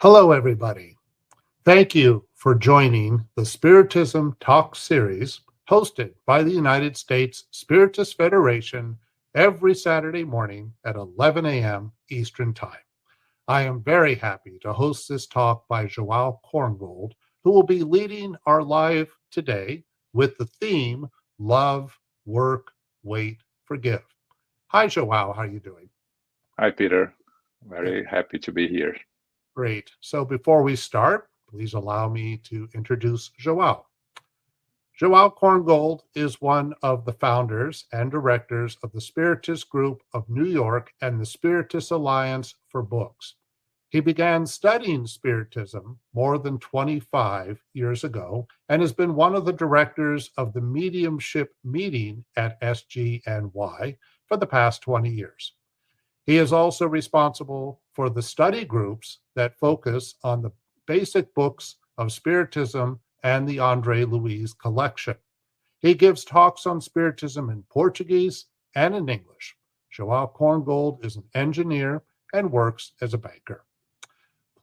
Hello, everybody. Thank you for joining the Spiritism Talk series hosted by the United States Spiritist Federation every Saturday morning at 11 a.m. Eastern Time. I am very happy to host this talk by JOAO KORNGOLD, who will be leading our live today with the theme Love, Work, Wait, Forgive. Hi, JOAO. How are you doing? Hi, Peter. Very happy to be here. Great. So before we start, please allow me to introduce JOAO. JOAO KORNGOLD is one of the founders and directors of the Spiritist Group of New York and the Spiritist Alliance for Books. He began studying Spiritism more than 25 years ago and has been one of the directors of the mediumship meeting at SGNY for the past 20 years. He is also responsible for the study groups that focus on the basic books of Spiritism and the André Louise collection. He gives talks on Spiritism in Portuguese and in English. JOAO KORNGOLD is an engineer and works as a banker.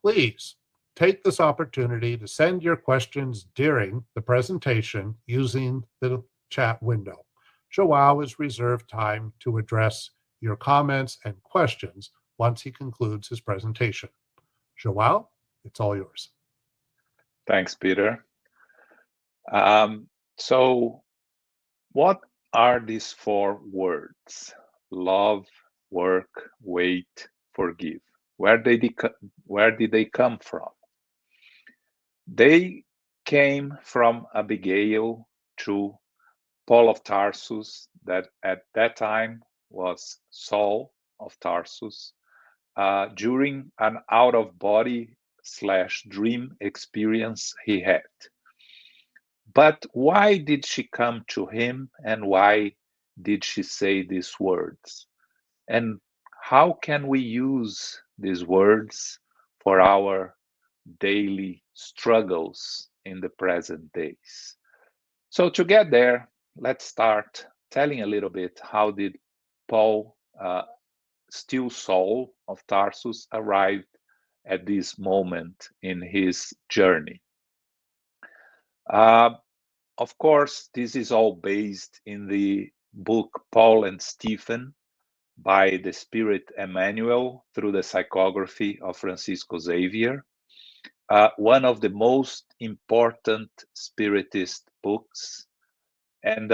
Please take this opportunity to send your questions during the presentation using the chat window. JOAO has reserved time to address your comments and questions once he concludes his presentation. JOAO, it's all yours. Thanks, Peter. So what are these four words? Love, work, wait, forgive. Where did they come from? They came from Abigail to Paul of Tarsus, that at that time was Saul of Tarsus, during an out-of-body/dream experience he had. But why did she come to him, and why did she say these words? And how can we use these words for our daily struggles in the present days? So to get there, let's start telling a little bit how did Paul, still Saul of Tarsus, arrived at this moment in his journey. Of course, this is all based in the book Paul and Stephen by the Spirit Emmanuel through the psychography of Francisco Xavier, one of the most important Spiritist books, and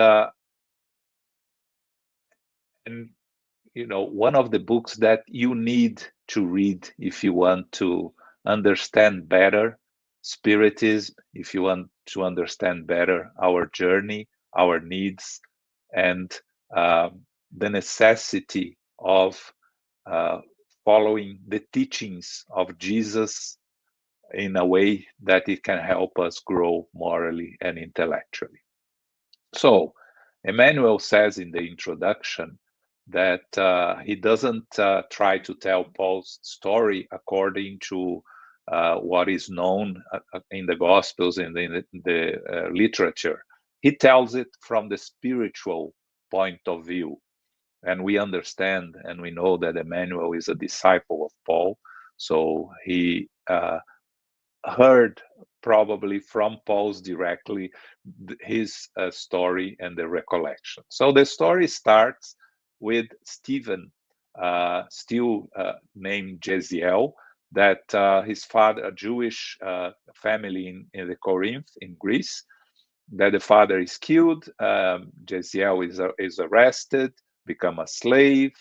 you know, one of the books that you need to read if you want to understand better Spiritism, if you want to understand better our journey, our needs, and the necessity of following the teachings of Jesus in a way that it can help us grow morally and intellectually. So, Emmanuel says in the introduction that he doesn't try to tell Paul's story according to what is known in the Gospels and in the literature. He tells it from the spiritual point of view. And we understand and we know that Emmanuel is a disciple of Paul. So he heard probably from Paul's directly his story and the recollection. So the story starts with Stephen, still named Jeziel, that his father, a Jewish family in the Corinth in Greece, that the father is killed. Jeziel is arrested, become a slave,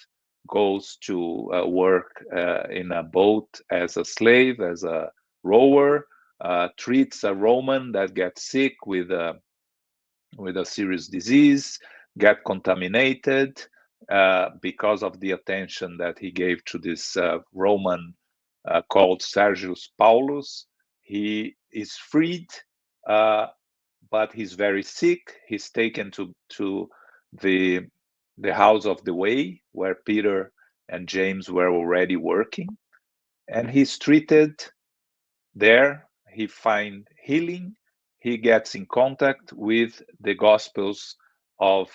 goes to work in a boat as a slave, as a rower, treats a Roman that gets sick with a serious disease, get contaminated because of the attention that he gave to this Roman called Sergius Paulus. He is freed, but he's very sick. He's taken to the house of the way where Peter and James were already working, and he's treated there. He finds healing. He gets in contact with the Gospels of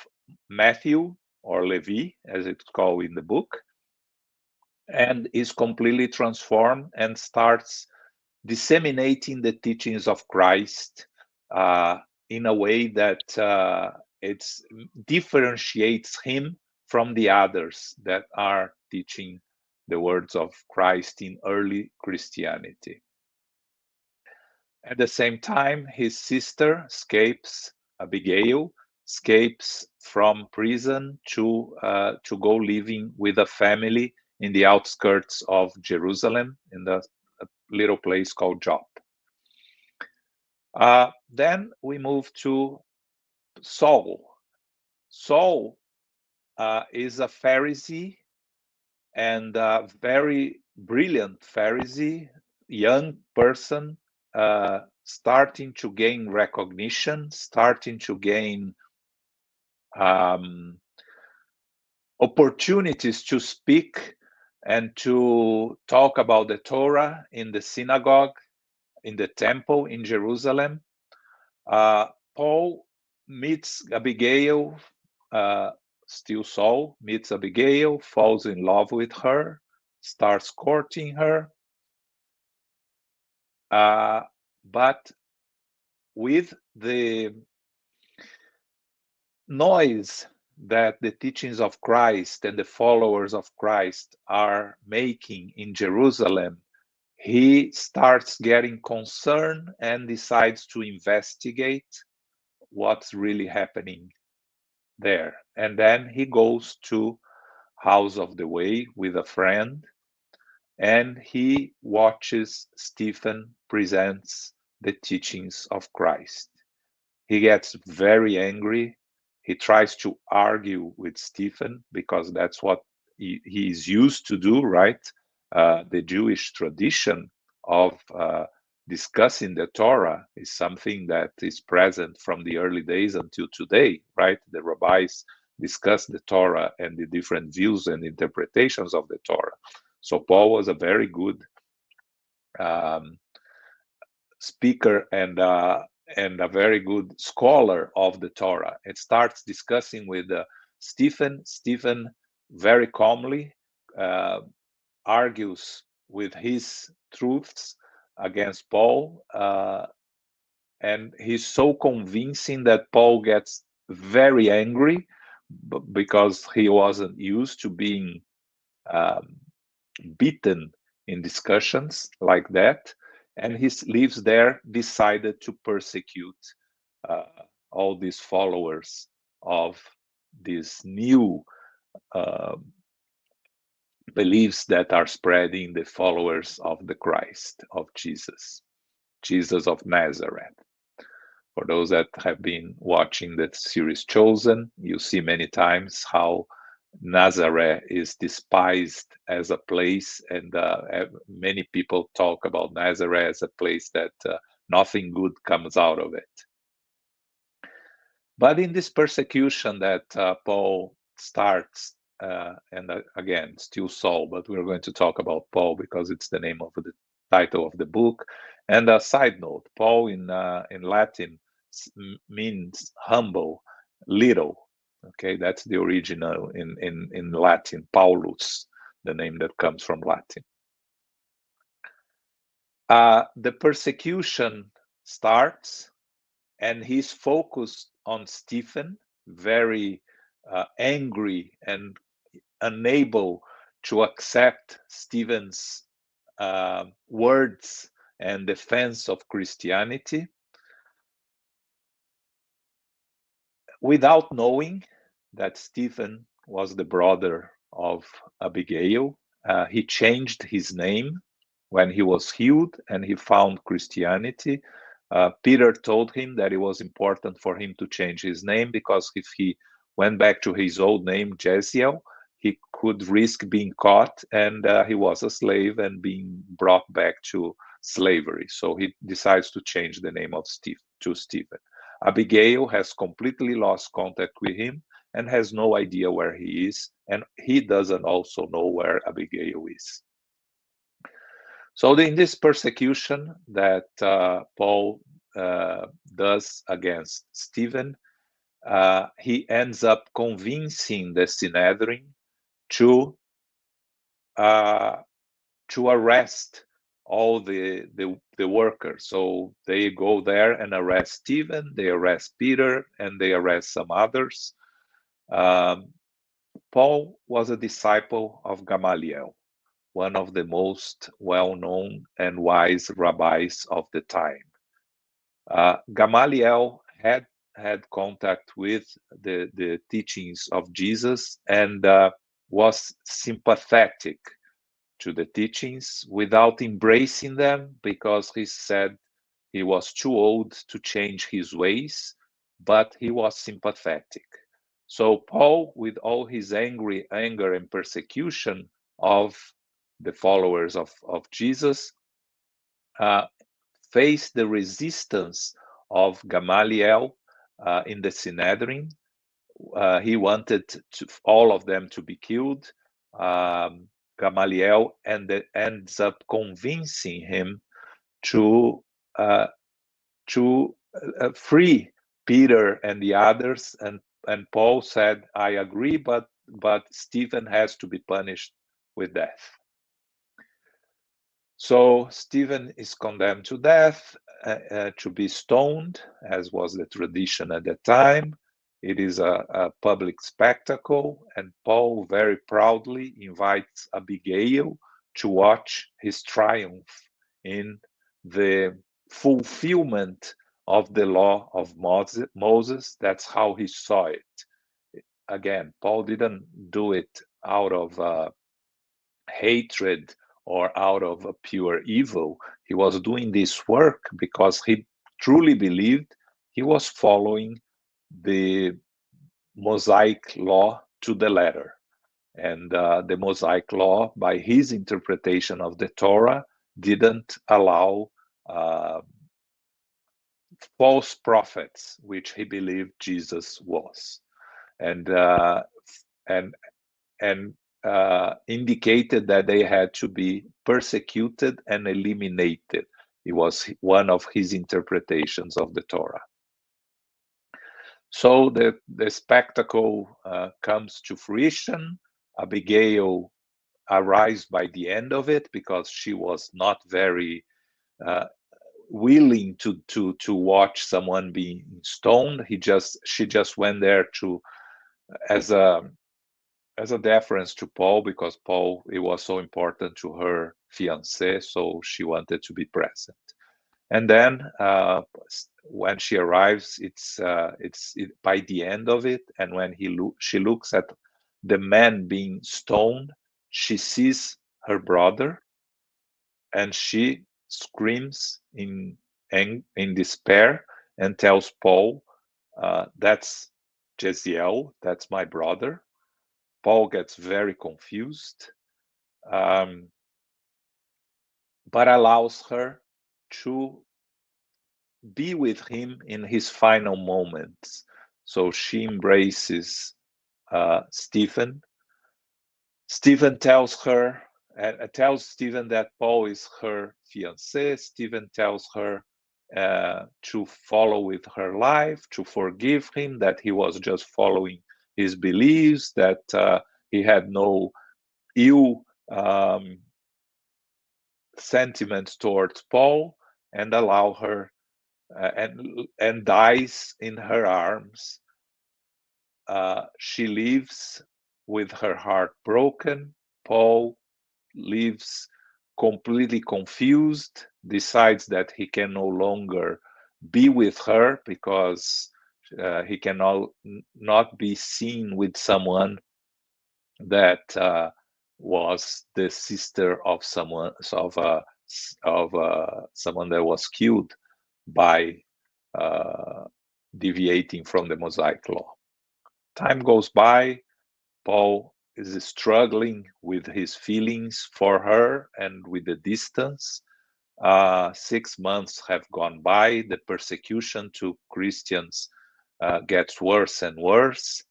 Matthew, or Levi, as it's called in the book, and is completely transformed and starts disseminating the teachings of Christ in a way that it differentiates him from the others that are teaching the words of Christ in early Christianity. At the same time, his sister escapes, Abigail, escapes from prison to go living with a family in the outskirts of Jerusalem, in the little place called Joppe. Then we move to Saul. Saul is a Pharisee, and a very brilliant Pharisee, young person, starting to gain recognition, starting to gain opportunities to speak and to talk about the Torah in the synagogue, in the temple in Jerusalem. Paul meets Abigail, still Saul meets Abigail, falls in love with her, starts courting her. But with the noise that the teachings of Christ and the followers of Christ are making in Jerusalem, he starts getting concerned and decides to investigate what's really happening there. And then he goes to House of the Way with a friend, and he watches Stephen presents the teachings of Christ. He gets very angry. He tries to argue with Stephen because that's what he is used to do, right? The Jewish tradition of discussing the Torah is something that is present from the early days until today, right? The rabbis discuss the Torah and the different views and interpretations of the Torah. So Paul was a very good speaker and a very good scholar of the Torah. It starts discussing with Stephen. Stephen very calmly argues with his truths against Paul, and he's so convincing that Paul gets very angry because he wasn't used to being beaten in discussions like that, and he lives there, decided to persecute all these followers of these new beliefs that are spreading, the followers of the Christ, of Jesus of Nazareth. For those that have been watching the series Chosen, you see many times how Nazareth is despised as a place, and many people talk about Nazareth as a place that nothing good comes out of it. But in this persecution that Paul starts, and again, still Saul, but we're going to talk about Paul because it's the name of the title of the book. And a side note, Paul in Latin means humble, little. Okay, that's the original in Latin, Paulus, the name that comes from Latin. The persecution starts, and he's focused on Stephen, very angry and unable to accept Stephen's words and defense of Christianity, without knowing that Stephen was the brother of Abigail. He changed his name when he was healed and he found Christianity. Peter told him that it was important for him to change his name because if he went back to his old name, Jeziel, he could risk being caught, and he was a slave and being brought back to slavery. So he decides to change the name of Stephen. Abigail has completely lost contact with him and has no idea where he is, and he doesn't also know where Abigail is. So in this persecution that Paul does against Stephen, he ends up convincing the Sanhedrin to arrest all the workers. So they go there and arrest Stephen, they arrest Peter, and they arrest some others. Paul was a disciple of Gamaliel, one of the most well-known and wise rabbis of the time. Gamaliel had contact with the teachings of Jesus and was sympathetic to the teachings without embracing them, because he said he was too old to change his ways, but he was sympathetic. So Paul, with all his anger and persecution of the followers of Jesus, faced the resistance of Gamaliel in the Sanhedrin. He wanted all of them to be killed. Gamaliel ends up convincing him to free Peter and the others, and Paul said, "I agree, but Stephen has to be punished with death." So Stephen is condemned to death, to be stoned, as was the tradition at that time. It is a public spectacle, and Paul very proudly invites Abigail to watch his triumph in the fulfillment of the law of Moses. That's how he saw it. Again, Paul didn't do it out of hatred or out of a pure evil. He was doing this work because he truly believed he was following the Mosaic law to the letter. And the Mosaic law, by his interpretation of the Torah, didn't allow false prophets, which he believed Jesus was, and indicated that they had to be persecuted and eliminated. It was one of his interpretations of the Torah. So the spectacle comes to fruition. Abigail arrives by the end of it because she was not very willing to watch someone being stoned. She just went there to as a deference to Paul, because Paul, it was so important to her fiancé, so she wanted to be present. And then when she arrives, it's by the end of it, and when she looks at the man being stoned, she sees her brother, and she screams in despair and tells Paul, "That's Jezeel, that's my brother." Paul gets very confused, but allows her to be with him in his final moments. So she embraces Stephen. Stephen tells Stephen that Paul is her fiancé. Stephen tells her to follow with her life, to forgive him, that he was just following his beliefs, that he had no ill sentiments towards Paul, and allow her and dies in her arms. She leaves with her heart broken. Paul leaves completely confused, decides that he can no longer be with her because he cannot not be seen with someone that was the sister of someone that was killed by deviating from the Mosaic law. Time goes by. Paul is struggling with his feelings for her and with the distance. 6 months have gone by. The persecution to Christians gets worse and worse.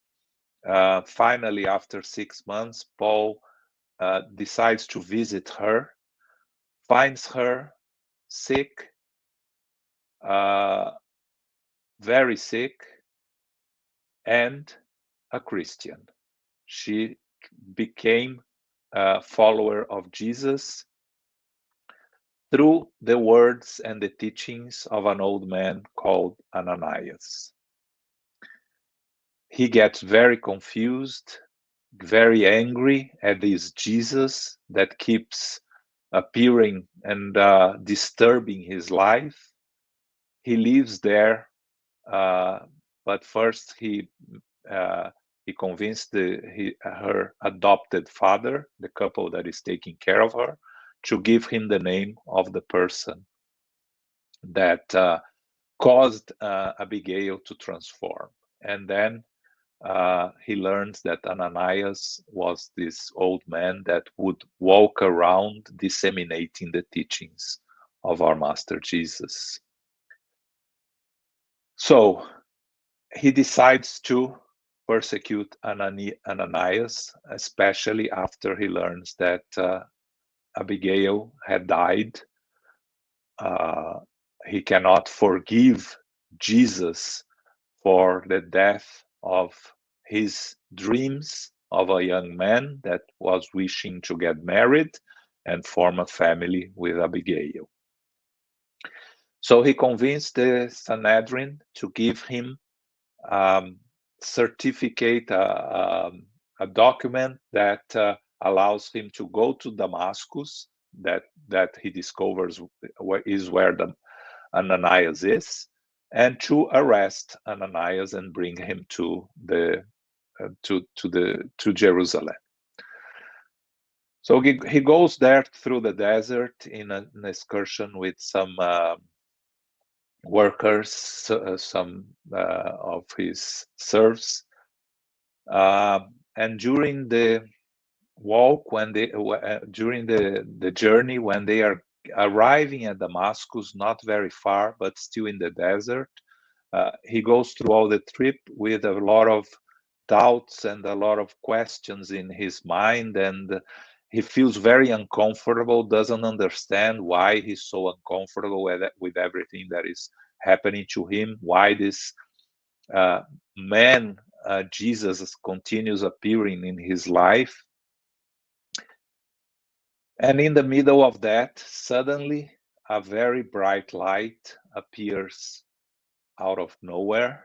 Finally, after 6 months, Paul decides to visit her, finds her sick, very sick, and a Christian. She became a follower of Jesus. through the words and the teachings of an old man called Ananias. He gets very confused, very angry at this Jesus that keeps appearing and disturbing his life. He lives there, but first he convinced her adopted father, the couple that is taking care of her, to give him the name of the person that caused Abigail to transform. And then he learns that Ananias was this old man that would walk around disseminating the teachings of our Master Jesus. So he decides to persecute Ananias, especially after he learns that Abigail had died. He cannot forgive Jesus for the death of his dreams of a young man that was wishing to get married and form a family with Abigail. So he convinced the Sanhedrin to give him certificate, a document that allows him to go to Damascus, that he discovers where Ananias is, and to arrest Ananias and bring him to Jerusalem. So he goes there through the desert in an excursion with some workers, some of his serfs, and during the walk, during the journey, when they are arriving at Damascus, not very far, but still in the desert, he goes through all the trip with a lot of doubts and a lot of questions in his mind, and he feels very uncomfortable, doesn't understand why he's so uncomfortable with everything that is happening to him, why this man, Jesus, continues appearing in his life. And in the middle of that, suddenly a very bright light appears out of nowhere.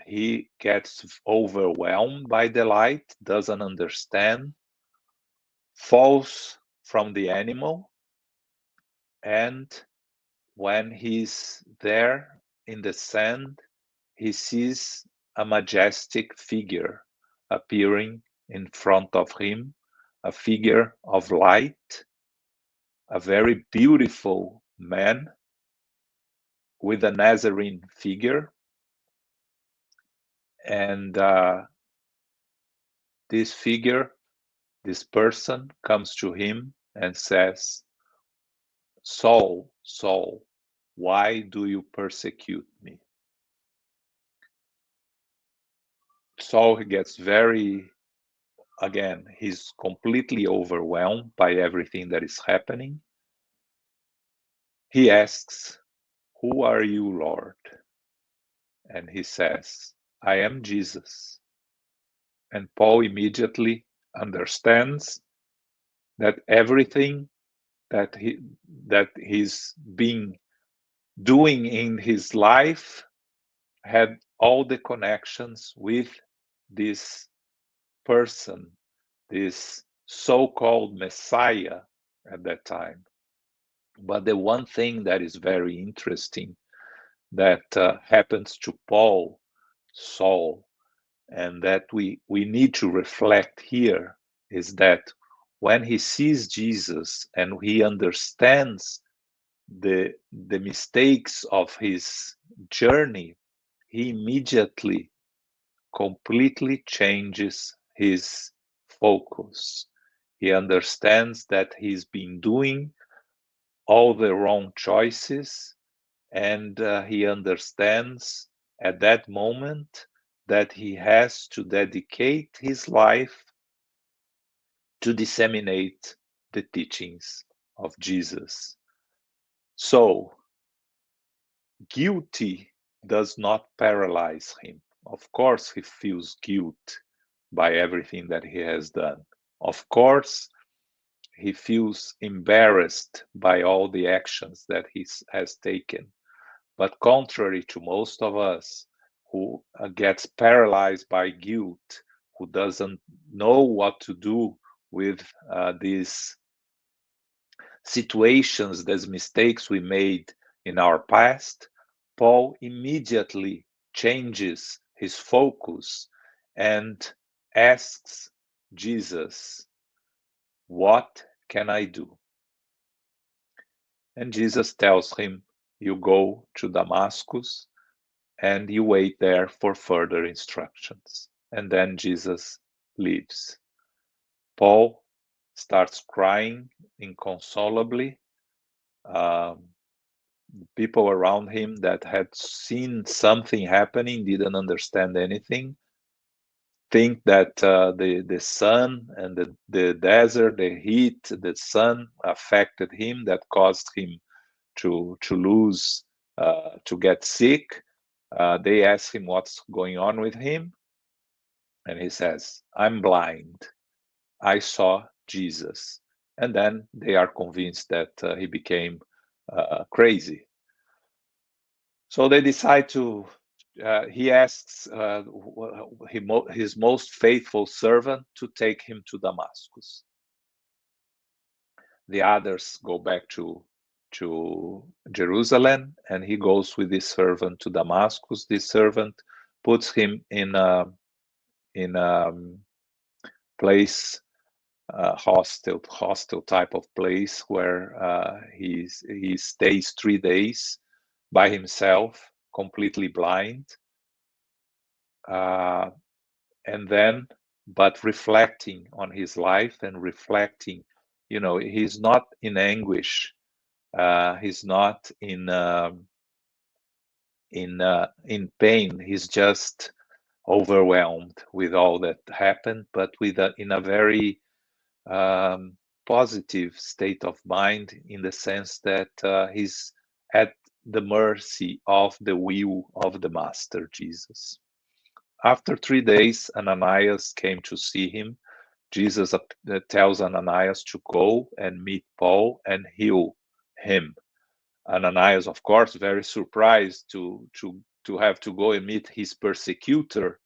He gets overwhelmed by the light, doesn't understand, falls from the animal, and when he's there in the sand, he sees a majestic figure appearing in front of him, a figure of light, a very beautiful man with a Nazarene figure. And this figure, this person, comes to him and says, "Saul, Saul, why do you persecute me?" Saul gets again, he's completely overwhelmed by everything that is happening. He asks, "Who are you, Lord?" And he says, "I am Jesus." And Paul immediately understands that everything that he's been doing in his life had all the connections with this person, this so-called Messiah at that time. But the one thing that is very interesting that happens to Saul, and that we need to reflect here is that when he sees Jesus and he understands the mistakes of his journey, he immediately completely changes his focus. He understands that he's been doing all the wrong choices, and he understands at that moment that he has to dedicate his life to disseminate the teachings of Jesus. So, guilty does not paralyze him. Of course, he feels guilt by everything that he has done. Of course, he feels embarrassed by all the actions that he has taken. But contrary to most of us who gets paralyzed by guilt, who doesn't know what to do with these situations, these mistakes we made in our past, Paul immediately changes his focus and asks Jesus, "What can I do?" And Jesus tells him, "You go to Damascus and you wait there for further instructions." And then Jesus leaves. Paul starts crying inconsolably. People around him that had seen something happening didn't understand anything, think that the sun and the desert, the heat, the sun affected him, that caused him to lose, to get sick. They ask him what's going on with him, and he says, "I'm blind. I saw Jesus." And then they are convinced that he became crazy. So they decide to, he asks his most faithful servant to take him to Damascus. The others go back to Jerusalem, and he goes with this servant to Damascus. This servant puts him in a place, hostile type of place, where he stays 3 days by himself, completely blind, and then, but reflecting on his life and reflecting, he's not in anguish, he's not in pain. He's just overwhelmed with all that happened, but in a very positive state of mind, in the sense that he's at the mercy of the will of the Master Jesus. After 3 days, Ananias came to see him. Jesus tells Ananias to go and meet Paul and heal him. Ananias, of course, very surprised to have to go and meet his persecutor,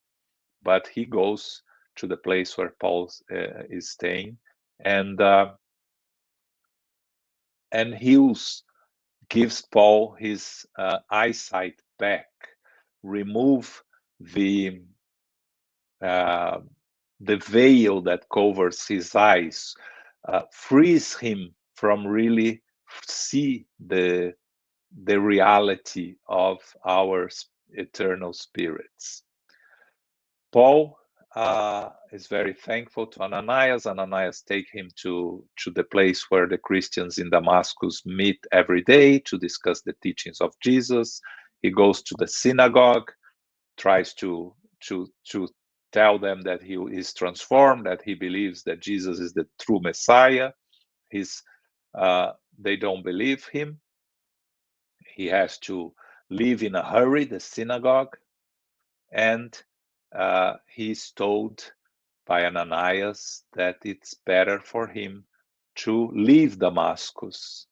but he goes to the place where Paul is staying, and heals, gives Paul his eyesight back, remove the veil that covers his eyes, frees him from really see the reality of our eternal spirits. Paul is very thankful to Ananias. Ananias takes him to the place where the Christians in Damascus meet every day to discuss the teachings of Jesus. He goes to the synagogue, tries to tell them that he is transformed, that he believes that Jesus is the true Messiah. They don't believe him. He has to leave in a hurry the synagogue, and he's told by Ananias that it's better for him to leave Damascus,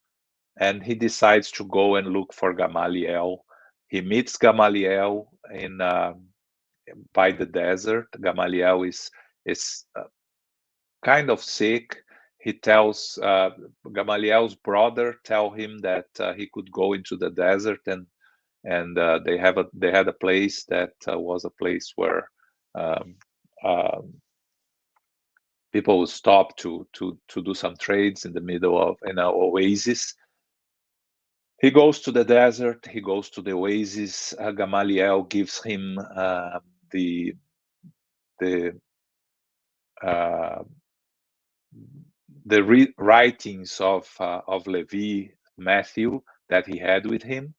and he decides to go and look for Gamaliel. He meets Gamaliel by the desert. Gamaliel is kind of sick. He tells Gamaliel's brother tell him that he could go into the desert, and they had a place that was a place where people would stop to do some trades in the middle of an oasis. He goes to the desert. He goes to the oasis. Gamaliel gives him the writings of Levi, Matthew, that he had with him,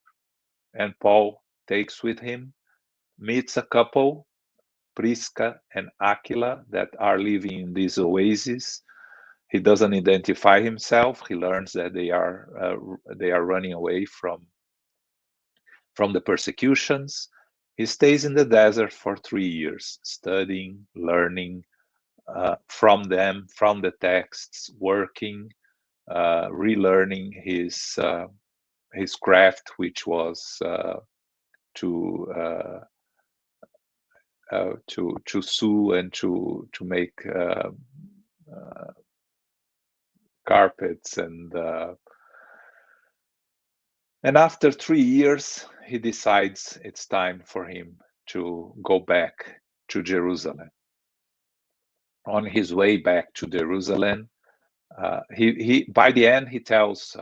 and Paul takes with him, meets a couple, Prisca and Aquila, that are living in this oasis. He doesn't identify himself. He learns that they are running away from the persecutions. He stays in the desert for 3 years, studying, learning, from them, from the texts, working, relearning his craft, which was to sew and to make carpets, and after 3 years he decides it's time for him to go back to Jerusalem. On his way back to Jerusalem, he by the end he tells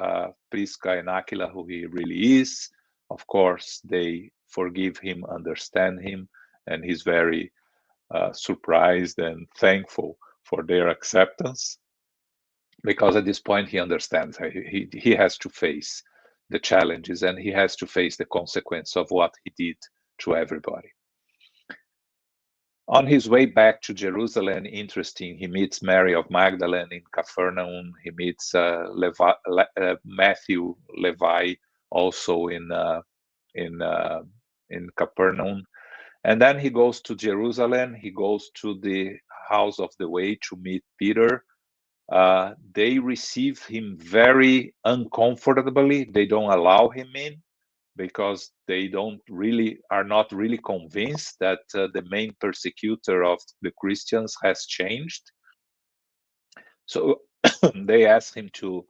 Prisca and Aquila who he really is. Of course, they forgive him, understand him, and he's very surprised and thankful for their acceptance, because at this point he understands he has to face the challenges, and he has to face the consequence of what he did to everybody. On his way back to Jerusalem, interesting, he meets Mary of Magdalene in Capernaum. He meets Matthew, Levi, also in Capernaum. And then he goes to Jerusalem. He goes to the house of the way to meet Peter. They receive him very uncomfortably. They don't allow him in, because they are not really convinced that the main persecutor of the Christians has changed. So they ask him to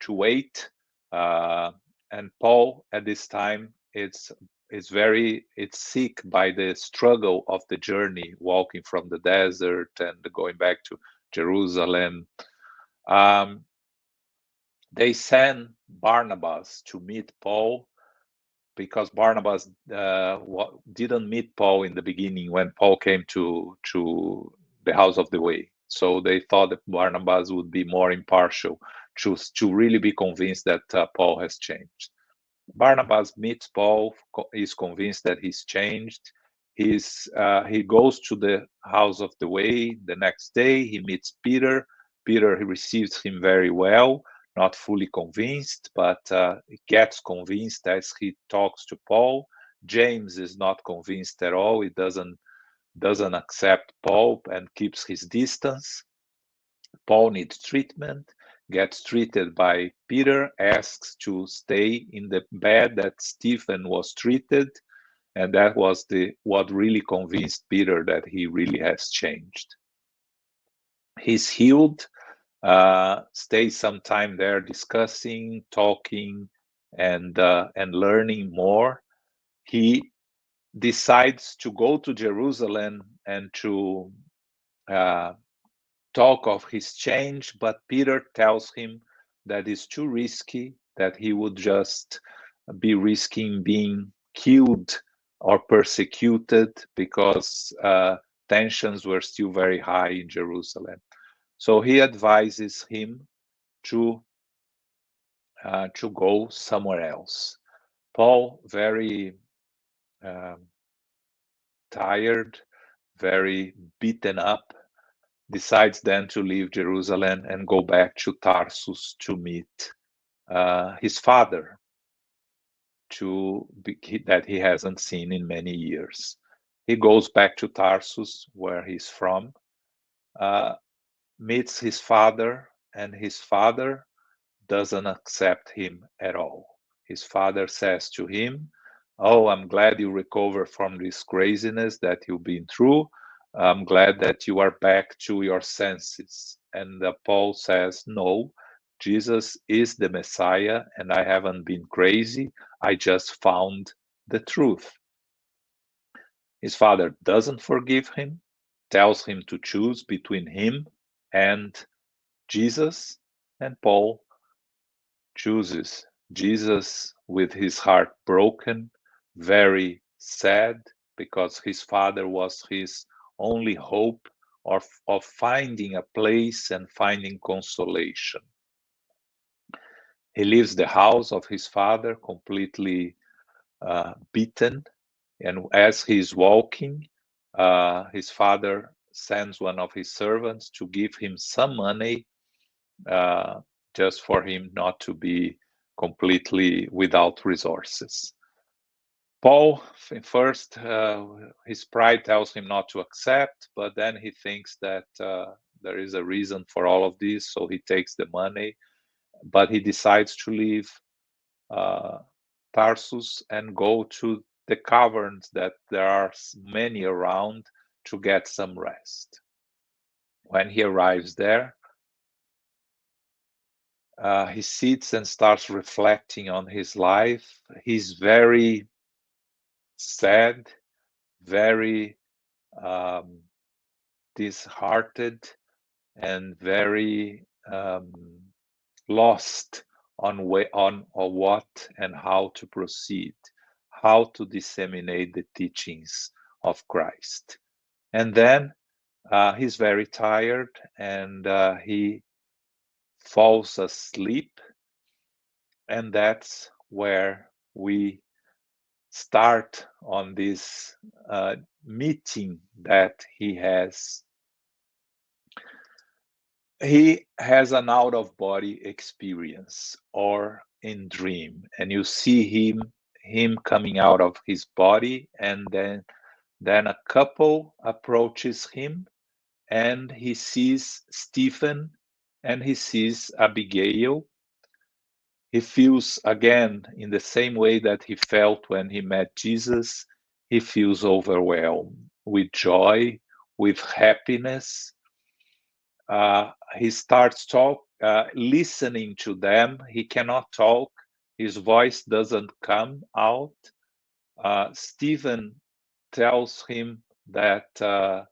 wait. And Paul at this time it's sick by the struggle of the journey, walking from the desert and going back to Jerusalem. They send Barnabas to meet Paul, because Barnabas didn't meet Paul in the beginning when Paul came to the house of the way. So they thought that Barnabas would be more impartial, to really be convinced that Paul has changed. Barnabas meets Paul, is convinced that he's changed. He goes to the house of the way. The next day he meets Peter. Peter, he receives him very well, not fully convinced, but gets convinced as he talks to Paul. James is not convinced at all. He doesn't accept Paul and keeps his distance. Paul needs treatment, gets treated by Peter, asks to stay in the bed that Stephen was treated, and that was what really convinced Peter that he really has changed. He's healed. Stays some time there discussing, talking, and learning more. He decides to go to Jerusalem and to talk of his change, but Peter tells him that it's too risky, that he would just be risking being killed or persecuted, because tensions were still very high in Jerusalem. So he advises him to go somewhere else. Paul, very tired, very beaten up, decides then to leave Jerusalem and go back to Tarsus to meet his father, that he hasn't seen in many years. He goes back to Tarsus, where he's from, meets his father, and his father doesn't accept him at all. His father says to him, "Oh, I'm glad you recovered from this craziness that you've been through. I'm glad that you are back to your senses." And Paul says, "No, Jesus is the Messiah, and I haven't been crazy. I just found the truth." His father doesn't forgive him, tells him to choose between him and Jesus, and Paul chooses Jesus with his heart broken, very sad, because his father was his only hope of finding a place and finding consolation. He leaves the house of his father completely beaten, and as he's walking, his father sends one of his servants to give him some money, just for him not to be completely without resources. Paul, first, his pride tells him not to accept, but then he thinks that there is a reason for all of this, so he takes the money, but he decides to leave Tarsus and go to the caverns that there are many around to get some rest. When he arrives there, he sits and starts reflecting on his life. He's very sad, very disheartened, and very lost on what and how to proceed, how to disseminate the teachings of Christ. And then he's very tired, and he falls asleep, and that's where we start on this meeting that he has. He has an out-of-body experience or in dream, and you see him coming out of his body, and then a couple approaches him, and he sees Stephen and he sees Abigail. He feels again in the same way that he felt when he met Jesus. He feels overwhelmed with joy, with happiness. He starts listening to them. He cannot talk. His voice doesn't come out. Stephen tells him that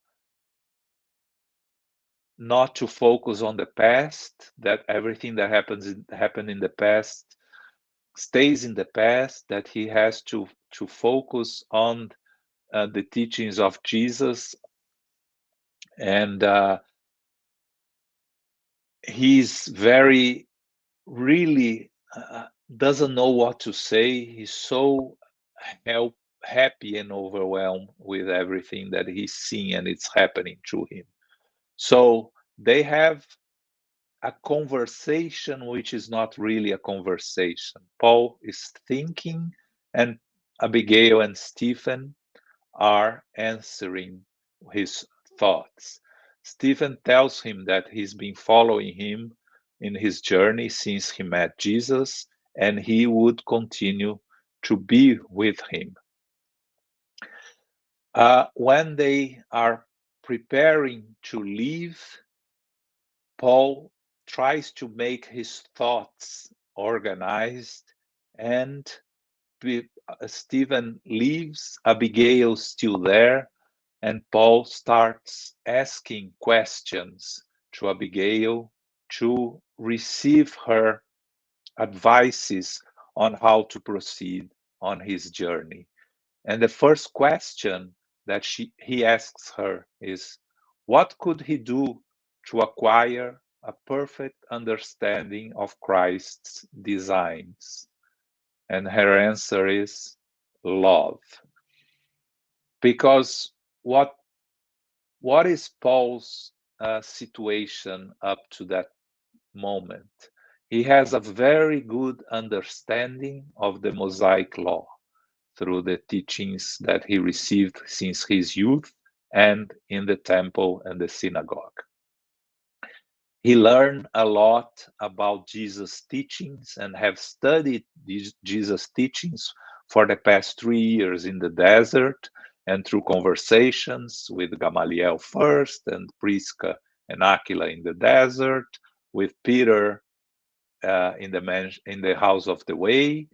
not to focus on the past, that everything that happened in the past stays in the past, that he has to focus on the teachings of Jesus. And he's very, really doesn't know what to say. He's so happy and overwhelmed with everything that he's seeing and it's happening to him. So they have a conversation which is not really a conversation. Paul is thinking, and Abigail and Stephen are answering his thoughts. Stephen tells him that he's been following him in his journey since he met Jesus, and he would continue to be with him. When they are preparing to leave, Paul tries to make his thoughts organized, and Stephen leaves, Abigail's still there, and Paul starts asking questions to Abigail to receive her advices on how to proceed on his journey. And the first question that he asks her is, what could he do to acquire a perfect understanding of Christ's designs? And her answer is love. Because what is Paul's situation up to that moment? He has a very good understanding of the Mosaic law through the teachings that he received since his youth and in the temple and the synagogue. He learned a lot about Jesus' teachings and have studied Jesus' teachings for the past 3 years in the desert, and through conversations with Gamaliel first, and Prisca and Aquila in the desert, with Peter in the house of the way.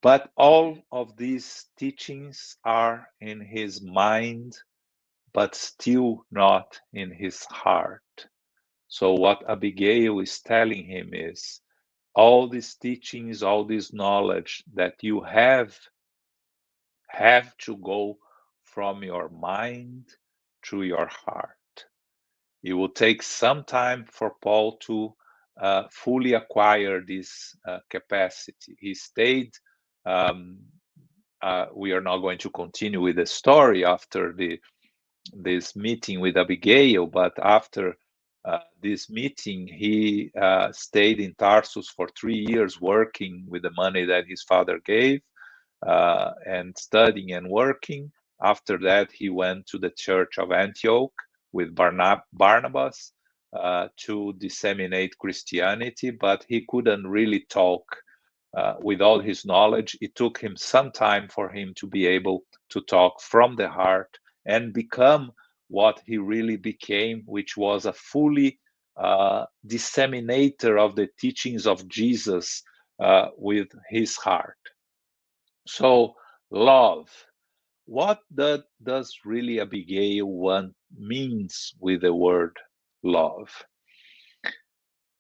But all of these teachings are in his mind, but still not in his heart. So what Abigail is telling him is, all these teachings, all this knowledge that you have to go from your mind to your heart. It will take some time for Paul to fully acquire this capacity. He stayed. We are not going to continue with the story after this meeting with Abigail, but after this meeting, he stayed in Tarsus for 3 years working with the money that his father gave. and studying and working. After that, he went to the church of Antioch with Barnabas to disseminate Christianity, but he couldn't really talk with all his knowledge. It took him some time for him to be able to talk from the heart and become what he really became, which was a fully disseminator of the teachings of Jesus with his heart. So, love. What does really Abigail 1 means with the word love?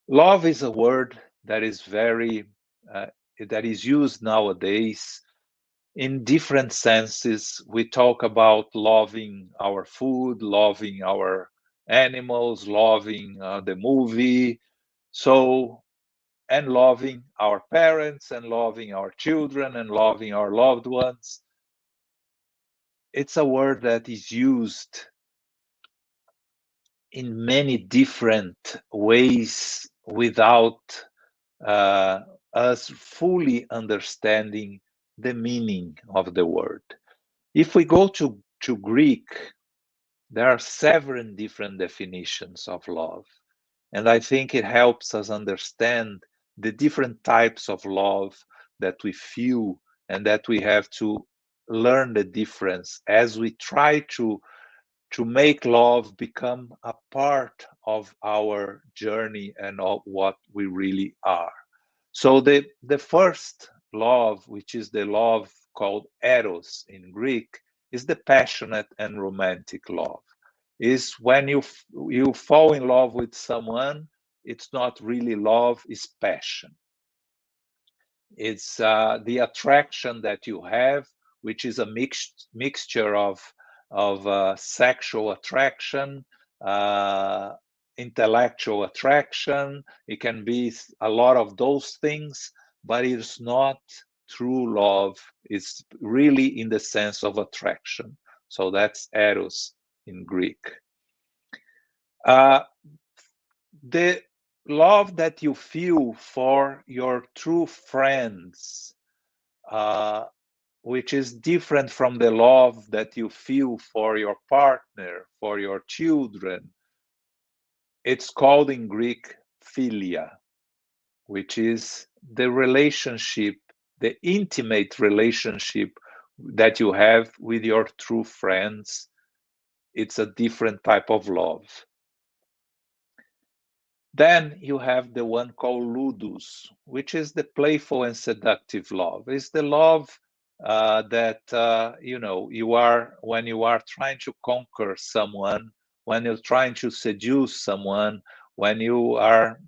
Love is a word that is that is used nowadays in different senses. We talk about loving our food, loving our animals, loving the movie, and loving our parents, and loving our children, and loving our loved ones. It's a word that is used in many different ways without us fully understanding the meaning of the word. If we go to Greek, there are several different definitions of love. And I think it helps us understand the different types of love that we feel, and that we have to learn the difference as we try to make love become a part of our journey and of what we really are. So the first love, which is the love called eros in Greek, is the passionate and romantic love. Is when you fall in love with someone, it's not really love, it's passion. It's the attraction that you have, which is a mixture of sexual attraction, intellectual attraction. It can be a lot of those things, but it's not true love. It's really in the sense of attraction. So that's eros in Greek. The love that you feel for your true friends, which is different from the love that you feel for your partner, for your children. It's called in Greek philia, which is the relationship, the intimate relationship that you have with your true friends. It's a different type of love. Then you have the one called ludus, which is the playful and seductive love. It's the love that you are when you are trying to conquer someone, when you're trying to seduce someone, when you are,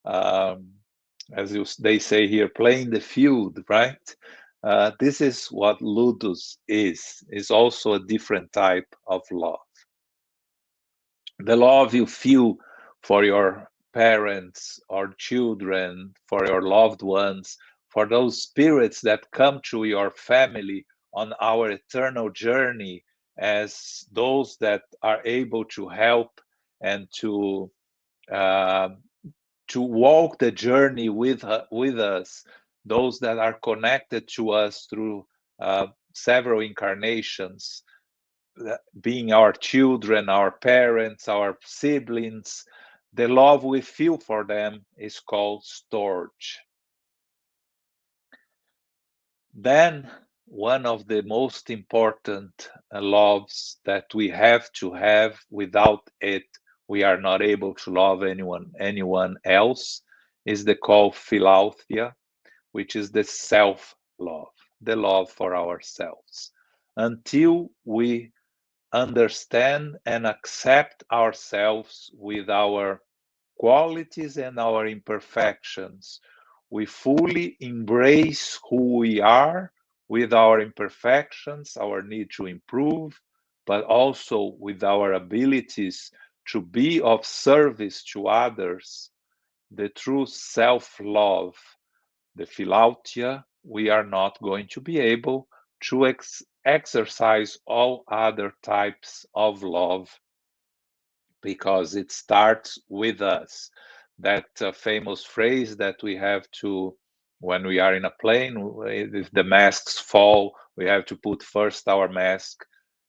as they say here, playing the field, right? This is what ludus is. It's also a different type of love. The love you feel for your parents or children, for your loved ones, for those spirits that come to your family on our eternal journey, as those that are able to help and to walk the journey with us, those that are connected to us through several incarnations, being our children, our parents, our siblings. The love we feel for them is called storge. Then one of the most important loves that we have to have, without it we are not able to love anyone else, is the called philauthia, which is the self-love, the love for ourselves. Until we understand and accept ourselves with our qualities and our imperfections, we fully embrace who we are with our imperfections, our need to improve, but also with our abilities to be of service to others, the true self-love, the philautia, we are not going to be able to exercise all other types of love, because it starts with us. That famous phrase that we have to When we are in a plane, if the masks fall, we have to put first our mask,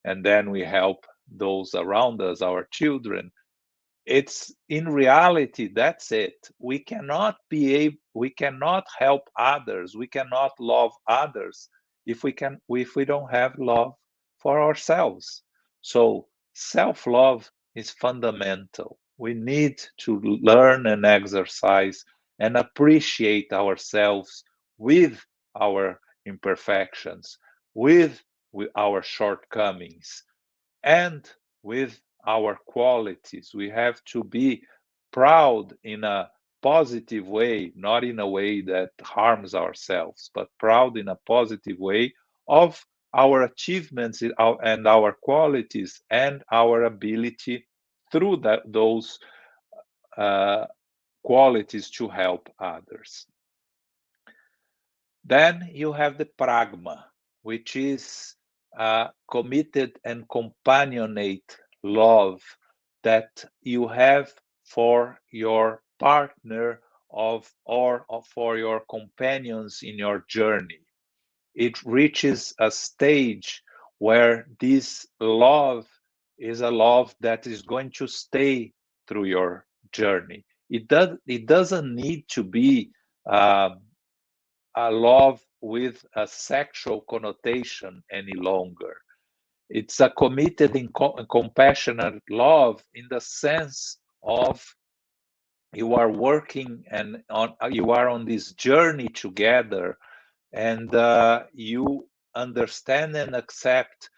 and then we help those around us, our children. It's in reality, that's it. We cannot help others, we cannot love others if we don't have love for ourselves. So self-love is fundamental. We need to learn and exercise and appreciate ourselves with our imperfections, with our shortcomings, and with our qualities. We have to be proud in a positive way, not in a way that harms ourselves, but proud in a positive way of our achievements and our qualities and our ability through those qualities to help others. Then you have the pragma, which is committed and companionate love that you have for your partner or for your companions in your journey. It reaches a stage where this love is a love that is going to stay through your journey. It doesn't need to be a love with a sexual connotation any longer. It's a committed and compassionate love in the sense of you are working and you are on this journey together, and you understand and accept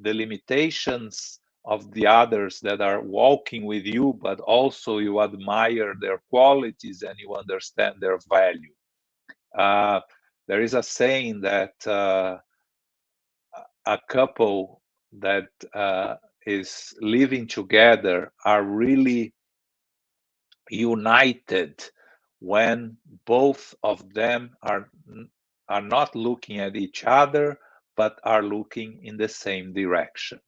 the limitations of the others that are walking with you, but also you admire their qualities and you understand their value. There is a saying that a couple that is living together are really united when both of them are not looking at each other, but are looking in the same direction.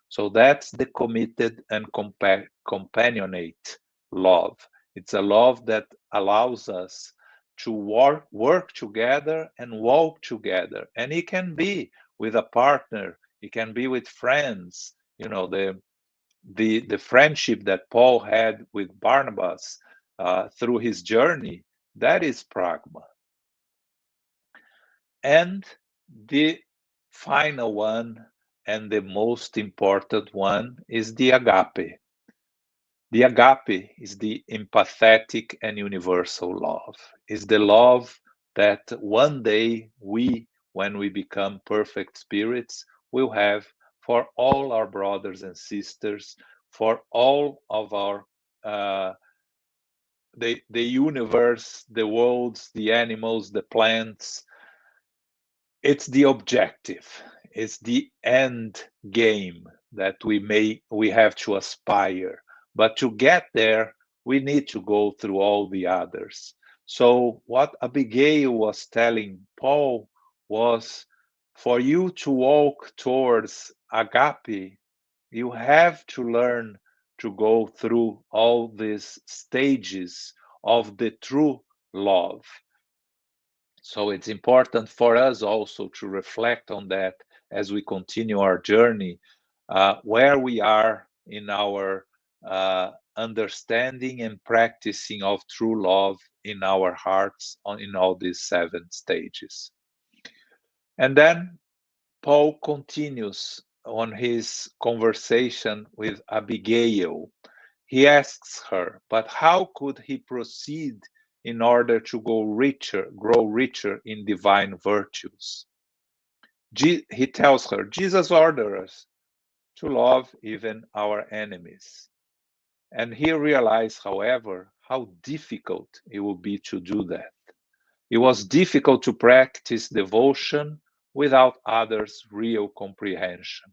So that's the committed and companionate love. It's a love that allows us to work together and walk together. And it can be with a partner, it can be with friends. You know, the friendship that Paul had with Barnabas through his journey, that is pragma. And the final one, and the most important one, is the agape. The agape is the empathetic and universal love. Is the love that one day we, when we become perfect spirits, will have for all our brothers and sisters, for all of our the universe, the worlds, the animals, the plants. It's the objective. It's the end game that we have to aspire. But to get there, we need to go through all the others. So what Abigail was telling Paul was, for you to walk towards agape, you have to learn to go through all these stages of the true love. So it's important for us also to reflect on that as we continue our journey, where we are in our understanding and practicing of true love in our hearts in all these 7 stages. And then Paul continues on his conversation with Abigail. He asks her, but how could he proceed in order to grow richer in divine virtues? He tells her, Jesus orders us to love even our enemies. And he realized, however, how difficult it would be to do that. It was difficult to practice devotion without others' real comprehension.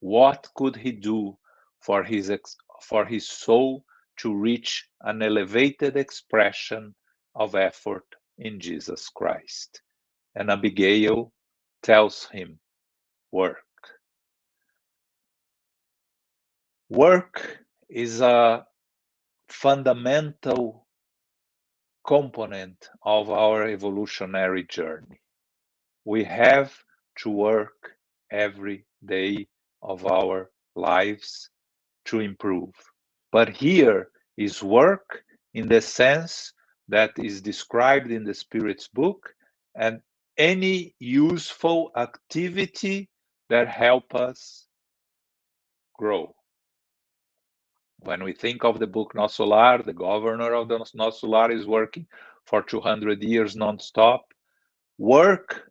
What could he do for his soul to reach an elevated expression of effort in Jesus Christ? And Abigail tells him, work. Work is a fundamental component of our evolutionary journey. We have to work every day of our lives to improve. But here is work in the sense that is described in the Spirit's book, and any useful activity that help us grow. When we think of the book Nosso Lar, the governor of the Nosso Lar is working for 200 years non-stop. Work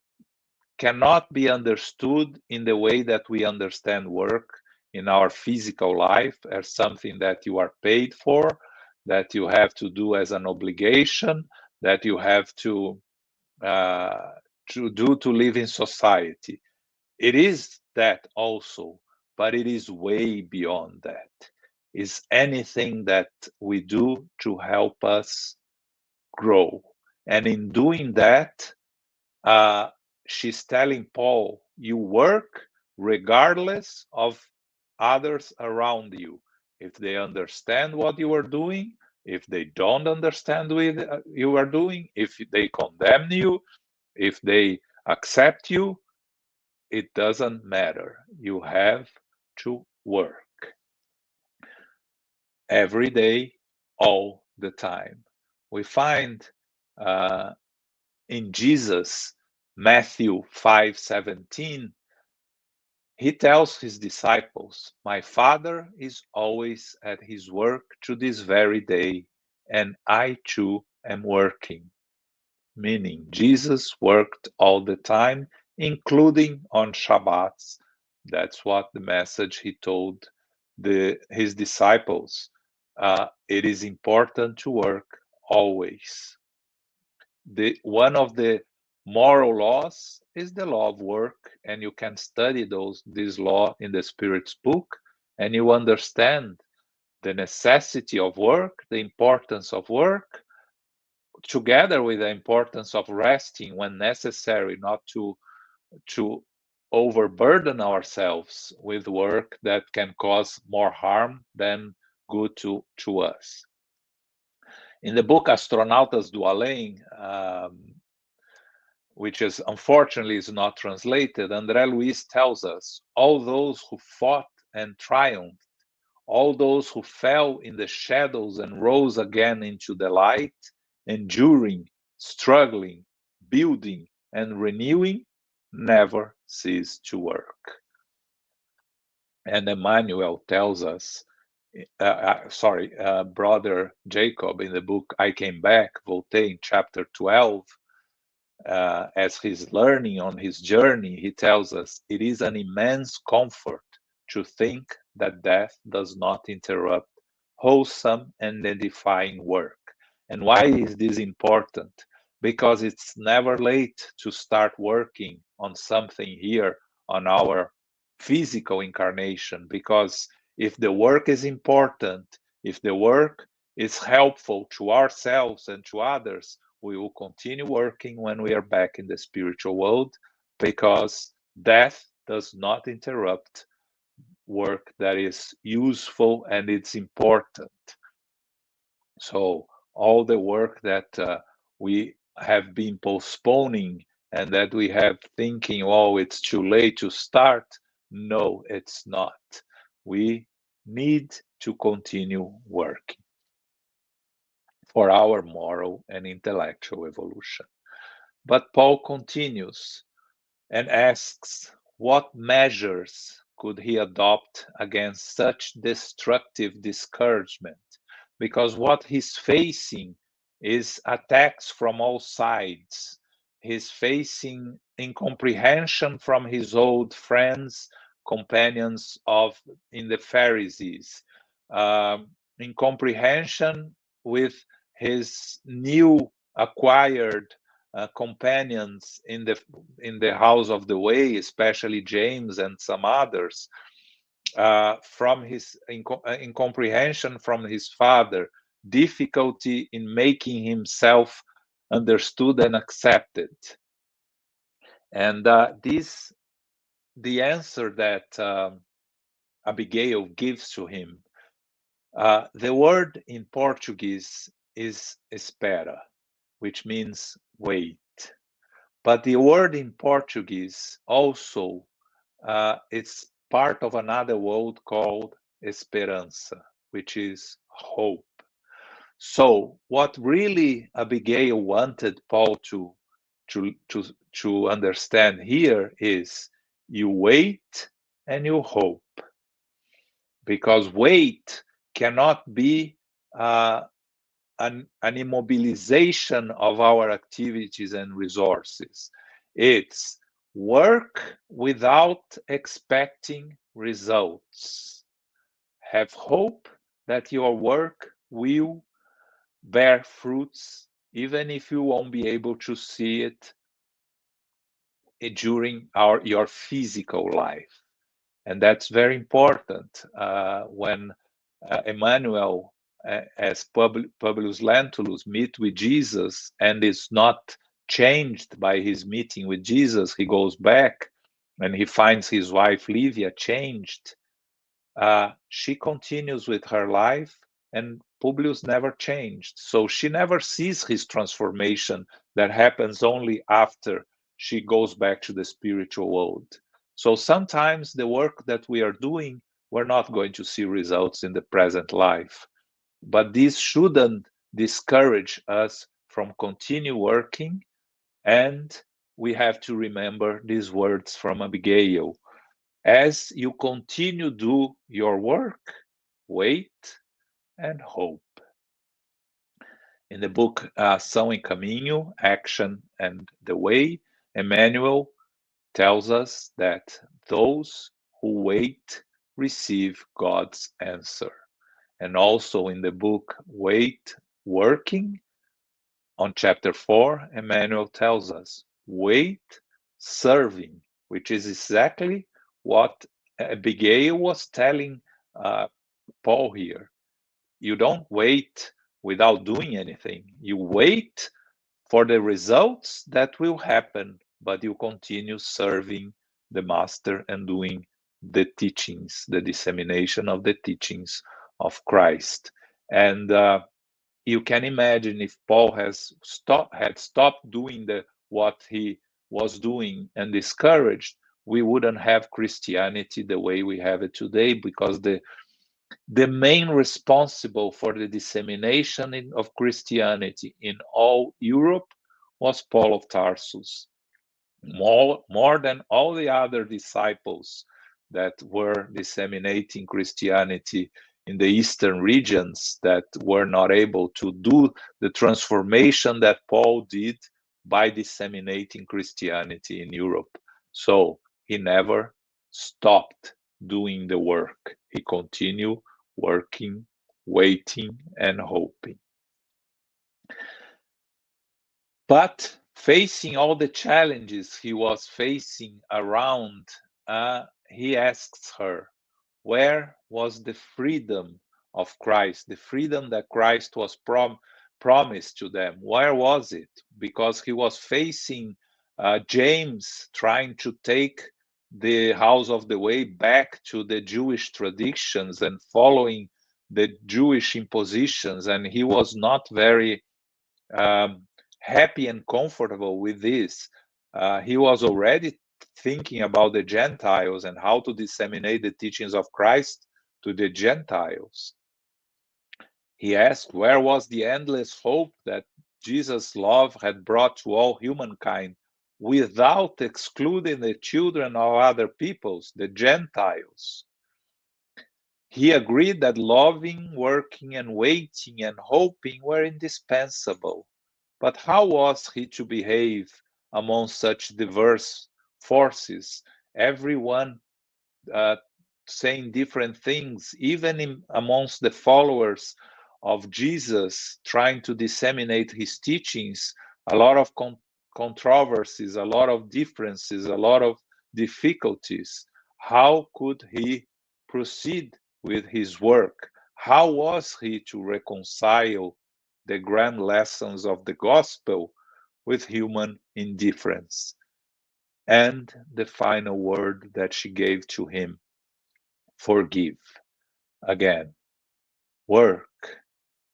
cannot be understood in the way that we understand work in our physical life as something that you are paid for, that you have to do as an obligation, that you have to do to live in society. It is that also, but it is way beyond that. It's anything that we do to help us grow. And in doing that, she's telling Paul, you work regardless of others around you. If they understand what you are doing, if they don't understand what you are doing, if they condemn you, if they accept you, it doesn't matter. You have to work every day, all the time. We find in Jesus, Matthew 5:17, he tells his disciples, my Father is always at his work to this very day, and I too am working. Meaning Jesus worked all the time, including on Shabbats. That's what the message he told his disciples. It is important to work always. One of the moral laws is the law of work, and you can study this law in the Spirit's book, and you understand the necessity of work, the importance of work, together with the importance of resting when necessary, not to overburden ourselves with work that can cause more harm than good to us. In the book Astronautas do Além, which is unfortunately is not translated, André Luiz tells us, all those who fought and triumphed, all those who fell in the shadows and rose again into the light, enduring, struggling, building, and renewing, never cease to work. And Emmanuel tells us, Brother Jacob in the book I Came Back, Voltaire, in chapter 12, as he's learning on his journey, he tells us, it is an immense comfort to think that death does not interrupt wholesome and edifying work. And why is this important? Because it's never late to start working on something here on our physical incarnation. Because if the work is important, if the work is helpful to ourselves and to others, we will continue working when we are back in the spiritual world, because death does not interrupt work that is useful and it's important. So all the work that we have been postponing and that we have thinking, oh, it's too late to start. No, it's not. We need to continue working for our moral and intellectual evolution. But Paul continues and asks, what measures could he adopt against such destructive discouragement? Because what he's facing is attacks from all sides. He's facing incomprehension from his old friends, companions in the Pharisees, incomprehension with his new acquired companions in the house of the way, especially James and some others, from his incomprehension from his father, difficulty in making himself understood and accepted. And the answer that Abigail gives to him, the word in Portuguese is espera. which means wait. But the word in Portuguese also, it's part of another word called esperança, which is hope. So what really Abigail wanted Paul to understand here is you wait and you hope. Because wait cannot be an immobilization of our activities and resources. It's work without expecting results. Have hope that your work will bear fruits, even if you won't be able to see it during your physical life. And that's very important when Emmanuel, as Publius Lentulus, meet with Jesus and is not changed by his meeting with Jesus. He goes back and he finds his wife Livia changed. She continues with her life, and Publius never changed. So she never sees his transformation that happens only after she goes back to the spiritual world. So sometimes the work that we are doing, we're not going to see results in the present life. But this shouldn't discourage us from continue working. And we have to remember these words from Abigail. As you continue do your work, wait and hope. In the book Ação e Caminho, Action and the Way, Emmanuel tells us that those who wait receive God's answer. And also in the book Wait, Working, on chapter 4, Emmanuel tells us, wait, serving, which is exactly what Abigail was telling Paul here. You don't wait without doing anything. You wait for the results that will happen, but you continue serving the master and doing the teachings, the dissemination of the teachings of Christ. And you can imagine if Paul had stopped doing what he was doing and discouraged, we wouldn't have Christianity the way we have it today, because the main responsible for the dissemination of Christianity in all Europe was Paul of Tarsus. More than all the other disciples that were disseminating Christianity in the eastern regions, that were not able to do the transformation that Paul did by disseminating Christianity in Europe. So he never stopped doing the work. He continued working, waiting, and hoping. But facing all the challenges he was facing around, he asks her, where was the freedom of Christ, the freedom that Christ was promised to them? Where was it? Because he was facing James trying to take the house of the way back to the Jewish traditions and following the Jewish impositions, and he was not very happy and comfortable with this. He was already thinking about the Gentiles and how to disseminate the teachings of Christ to the Gentiles. He asked, where was the endless hope that Jesus' love had brought to all humankind without excluding the children of other peoples, the Gentiles? He agreed that loving, working, and waiting and hoping were indispensable. But how was he to behave among such diverse forces, everyone saying different things, even amongst the followers of Jesus, trying to disseminate his teachings? A lot of controversies, a lot of differences, a lot of difficulties. How could he proceed with his work? How was he to reconcile the grand lessons of the gospel with human indifference? And the final word that she gave to him, forgive. Again, work,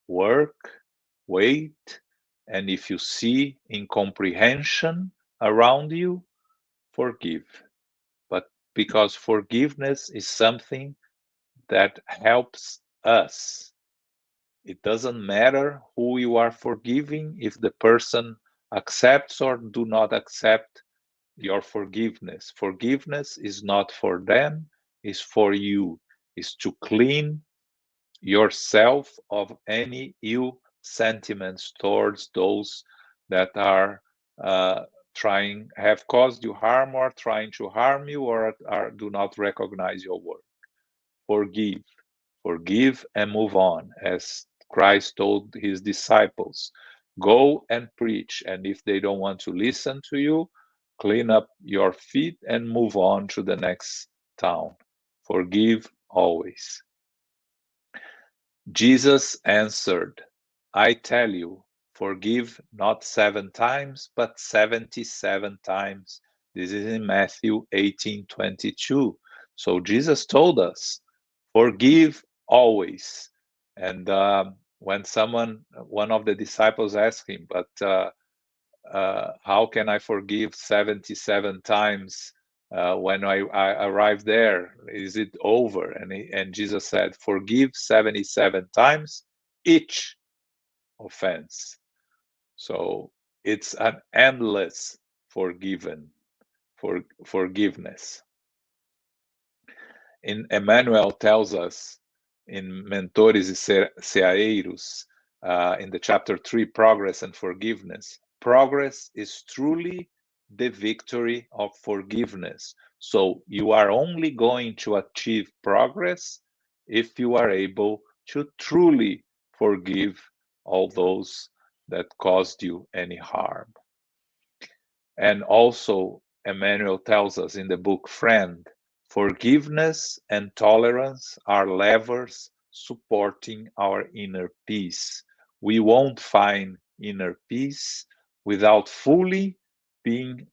wait, And if you see incomprehension around you, forgive. But because forgiveness is something that helps us. It doesn't matter who you are forgiving, if the person accepts or do not accept your forgiveness. Forgiveness is not for them, it's for you. It's to clean yourself of any ill sentiments towards those that are have caused you harm or trying to harm you or do not recognize your work. Forgive and move on, as Christ told his disciples. Go and preach, and if they don't want to listen to you, clean up your feet and move on to the next town. Forgive always. Jesus answered, I tell you, forgive not 7 times, but 77 times. This is in Matthew 18:22. So Jesus told us, forgive always. And when one of the disciples asked him, but how can I forgive 77 times when I arrive there? Is it over? And Jesus said, forgive 77 times each offense. So it's an endless forgiveness. Emmanuel tells us in Mentores e Ceareiros, in the chapter 3, Progress and Forgiveness, progress is truly the victory of forgiveness. So you are only going to achieve progress if you are able to truly forgive all those that caused you any harm. And also, Emmanuel tells us in the book Friend, forgiveness and tolerance are levers supporting our inner peace. We won't find inner peace without fully being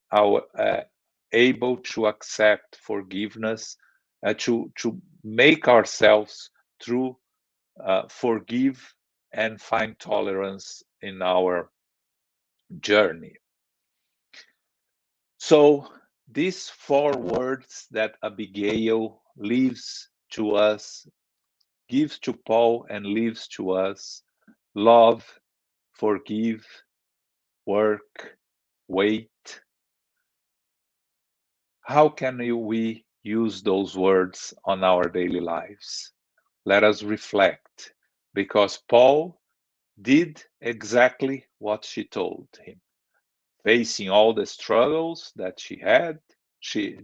able to accept forgiveness, to make ourselves through forgive and find tolerance in our journey. So these 4 words that Abigail leaves to us, gives to Paul and leaves to us, love, forgive, work, wait. How can we use those words on our daily lives? Let us reflect, because Paul did exactly what she told him. Facing all the struggles that she had, she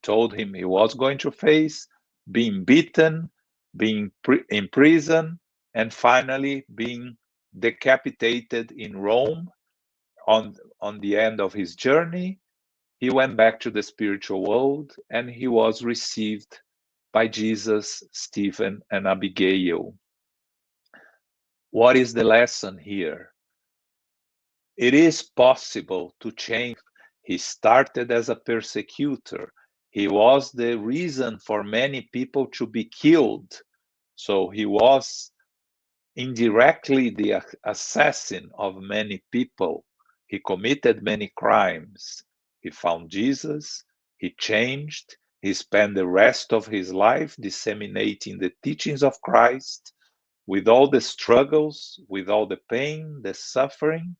told him he was going to face, being beaten, being in prison, and finally being decapitated in Rome. On the end of his journey, he went back to the spiritual world and he was received by Jesus, Stephen, and Abigail. What is the lesson here? It is possible to change. He started as a persecutor. He was the reason for many people to be killed. So he was indirectly the assassin of many people. He committed many crimes. He found Jesus. He changed. He spent the rest of his life disseminating the teachings of Christ, with all the struggles, with all the pain, the suffering,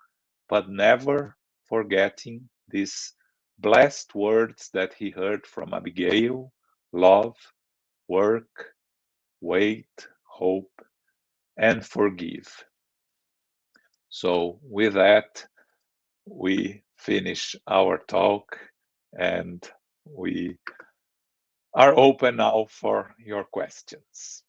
but never forgetting these blessed words that he heard from Abigail: love, work, wait, hope, and forgive. So with that, we finish our talk and we are open now for your questions.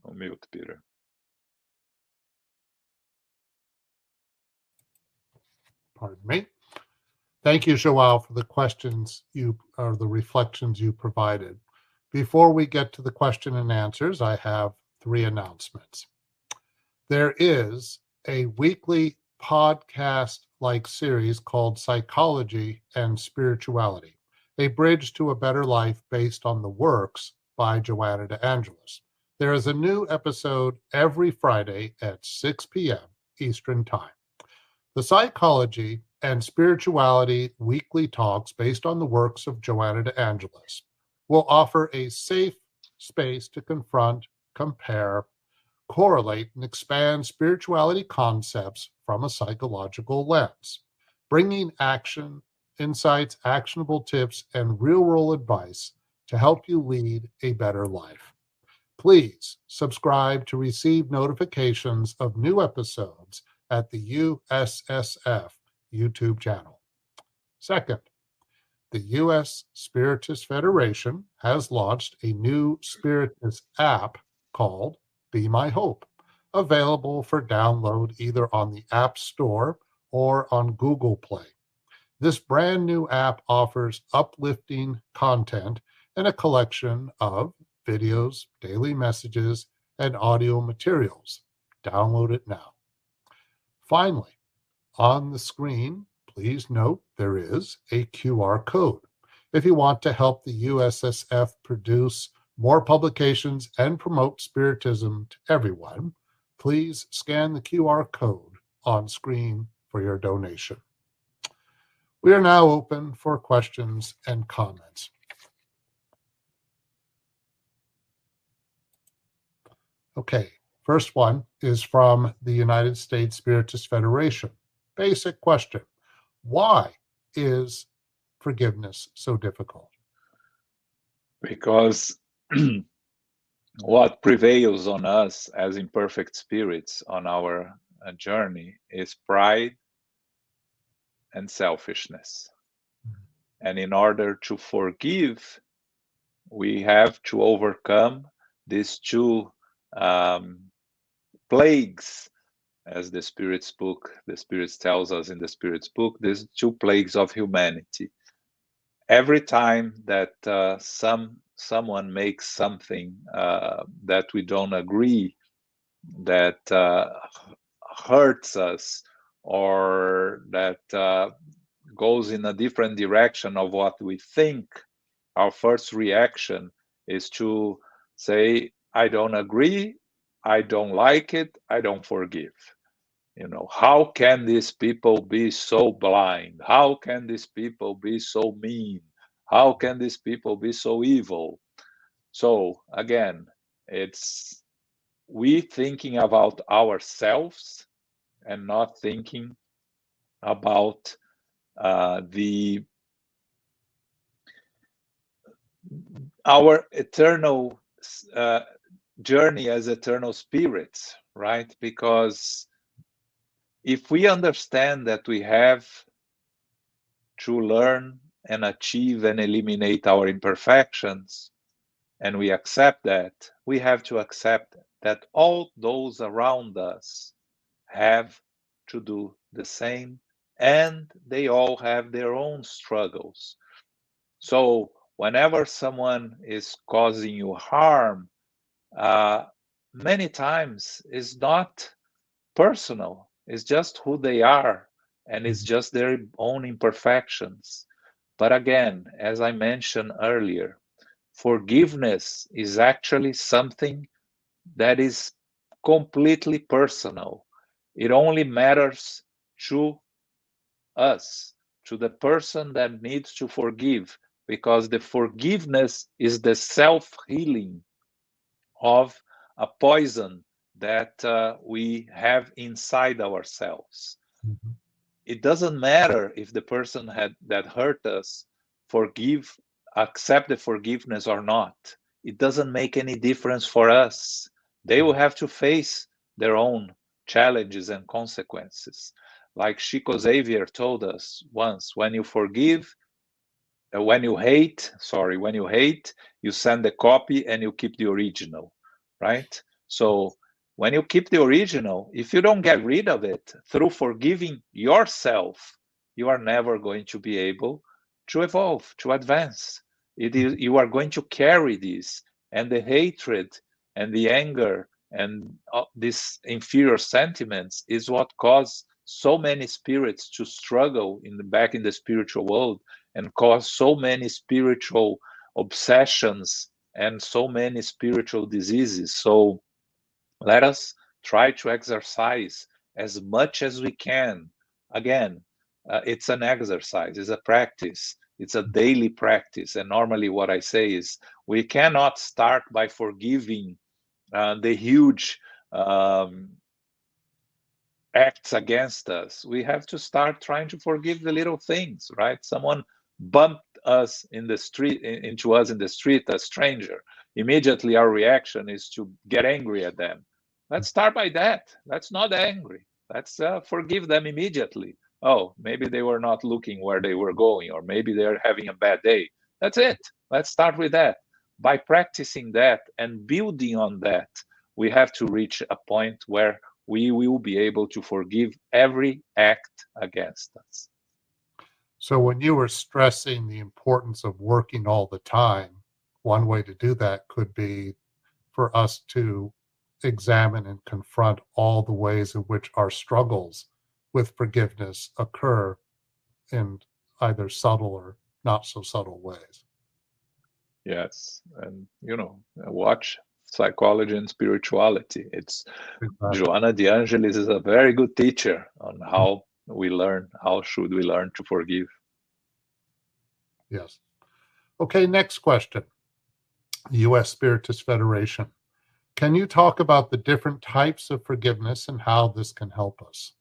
On mute, Peter. Pardon me. Thank you, Joao, for the questions or the reflections you provided. Before we get to the question and answers, I have 3 announcements. There is a weekly podcast-like series called Psychology and Spirituality, a bridge to a better life based on the works by Joanna de Angelis. There is a new episode every Friday at 6 p.m. Eastern Time. The Psychology and Spirituality weekly talks based on the works of Joanna de Angelis will offer a safe space to confront, compare, correlate, and expand spirituality concepts from a psychological lens, bringing action, insights, actionable tips, and real-world advice to help you lead a better life. Please subscribe to receive notifications of new episodes at the USSF YouTube channel. Second, the U.S. Spiritist Federation has launched a new Spiritist app called Be My Hope, available for download either on the App Store or on Google Play. This brand new app offers uplifting content and a collection of videos, daily messages, and audio materials. Download it now. Finally, on the screen, please note there is a QR code. If you want to help the USSF produce more publications and promote Spiritism to everyone, please scan the QR code on screen for your donation. We are now open for questions and comments. Okay, first one is from the United States Spiritist Federation. Basic question: why is forgiveness so difficult? Because what prevails on us as imperfect spirits on our journey is pride and selfishness. And in order to forgive, we have to overcome these two plagues, as the Spirit's tells us in the Spirit's book, these two plagues of humanity. Every time that someone makes something that we don't agree, that hurts us, or that goes in a different direction of what we think, our first reaction is to say, I don't agree, I don't like it, I don't forgive. You know, how can these people be so blind? How can these people be so mean? How can these people be so evil? So again, it's we thinking about ourselves and not thinking about our eternal journey as eternal spirits, right? Because if we understand that we have to learn and achieve and eliminate our imperfections, and we accept that, we have to accept that all those around us have to do the same, and they all have their own struggles. So whenever someone is causing you harm, many times it's not personal. It's just who they are, and it's just their own imperfections. But again, as I mentioned earlier, forgiveness is actually something that is completely personal. It only matters to us, to the person that needs to forgive, because the forgiveness is the self-healing of a poison that we have inside ourselves. Mm-hmm. It doesn't matter if the person that hurt us accept the forgiveness or not. It doesn't make any difference for us. They will have to face their own challenges and consequences. Like Chico Xavier told us once, when you hate, you send the copy and you keep the original, right? So when you keep the original, if you don't get rid of it through forgiving yourself, you are never going to be able to evolve, to advance. You are going to carry this, and the hatred and the anger and these inferior sentiments is what caused so many spirits to struggle back in the spiritual world, and cause so many spiritual obsessions and so many spiritual diseases. So let us try to exercise as much as we can. Again, it's an exercise, it's a practice, it's a daily practice. And normally what I say is we cannot start by forgiving the huge acts against us. We have to start trying to forgive the little things, right? Someone bumped us in the street, into us in the street, a stranger. Immediately our reaction is to get angry at them. Let's start by that. Let's not angry. Let's forgive them immediately. Oh, maybe they were not looking where they were going, or maybe they're having a bad day. That's it. Let's start with that. By practicing that and building on that, we have to reach a point where we will be able to forgive every act against us. So when you were stressing the importance of working all the time, one way to do that could be for us to examine and confront all the ways in which our struggles with forgiveness occur in either subtle or not so subtle ways. Yes, and watch Psychology and Spirituality. It's exactly. Joanna de Angelis is a very good teacher on how we learn, how should we learn to forgive. Yes. Okay, next question. U.S. Spiritist Federation. Can you talk about the different types of forgiveness and how this can help us?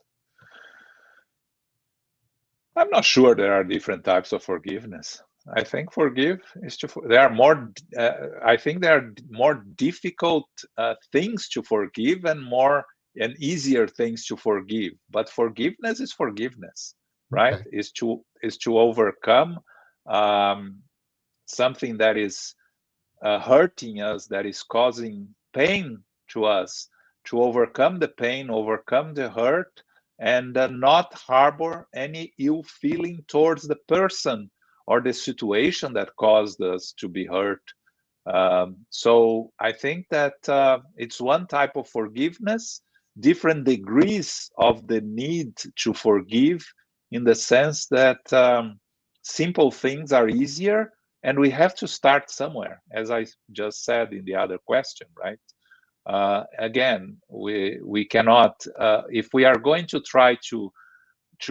I'm not sure there are different types of forgiveness. I think forgive is to. There are more. I think there are more difficult things to forgive and easier things to forgive. But forgiveness is forgiveness, right? Okay. Is to overcome something that is hurting us, that is causing pain to us. To overcome the pain, overcome the hurt, and not harbor any ill feeling towards the person or the situation that caused us to be hurt. So I think that it's one type of forgiveness, different degrees of the need to forgive, in the sense that simple things are easier, and we have to start somewhere, as I just said in the other question, right? Again, we cannot, if we are going to try to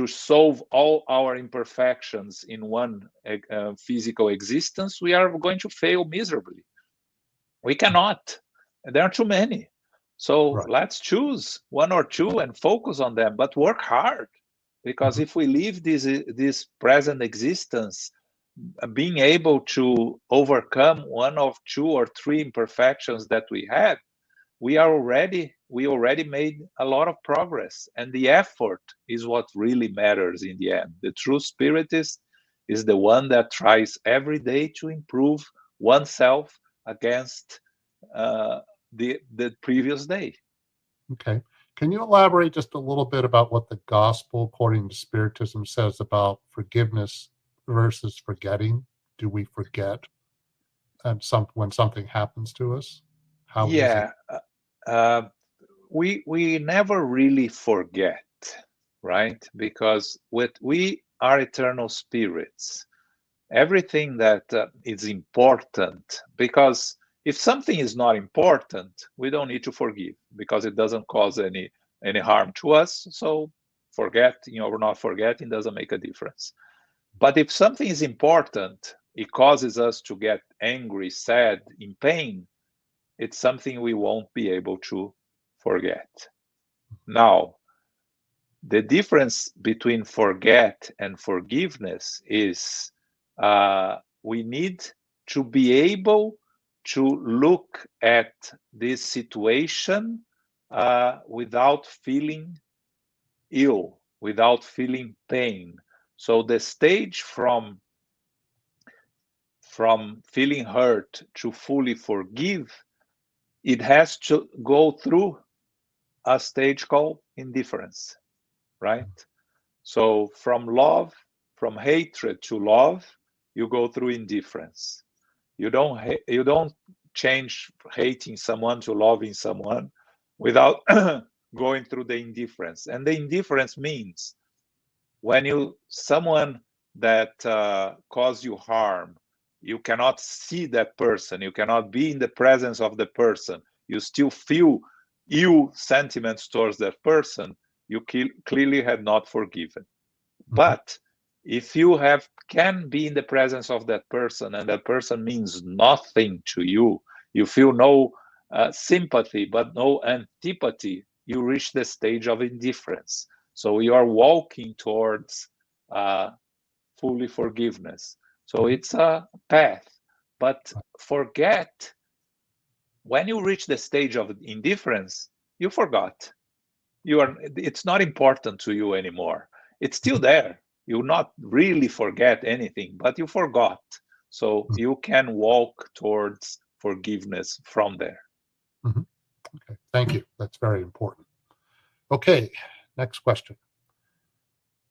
solve all our imperfections in one physical existence, we are going to fail miserably. We cannot. There are too many. So right. Let's choose one or two and focus on them, but work hard. Because if we leave this present existence being able to overcome one of two or three imperfections that we had, we already made a lot of progress, and the effort is what really matters in the end. The true spiritist is the one that tries every day to improve oneself against the previous day. Okay. Can you elaborate just a little bit about what the gospel according to Spiritism says about forgiveness versus forgetting? Do we forget when something happens to us? How yeah. We never really forget, right? Because we are eternal spirits. Everything that is important, because if something is not important, we don't need to forgive, because it doesn't cause any harm to us. So forgetting or not forgetting doesn't make a difference. But if something is important, it causes us to get angry, sad, in pain, it's something we won't be able to forget. Now, the difference between forget and forgiveness is we need to be able to look at this situation without feeling ill, without feeling pain. So the stage from feeling hurt to fully forgive, it has to go through a stage called indifference, right? So from hatred to love, you go through indifference. You don't change hating someone to loving someone without going through the indifference. And the indifference means when someone that caused you harm, you cannot see that person, you cannot be in the presence of the person, you still feel ill sentiments towards that person, you clearly have not forgiven. But if you can be in the presence of that person and that person means nothing to you, you feel no sympathy but no antipathy, you reach the stage of indifference. So you are walking towards fully forgiveness. So it's a path. But forget, when you reach the stage of indifference, you forgot. It's not important to you anymore. It's still there. You not really forget anything, but you forgot. So you can walk towards forgiveness from there. Okay, thank you. That's very important. Okay, next question.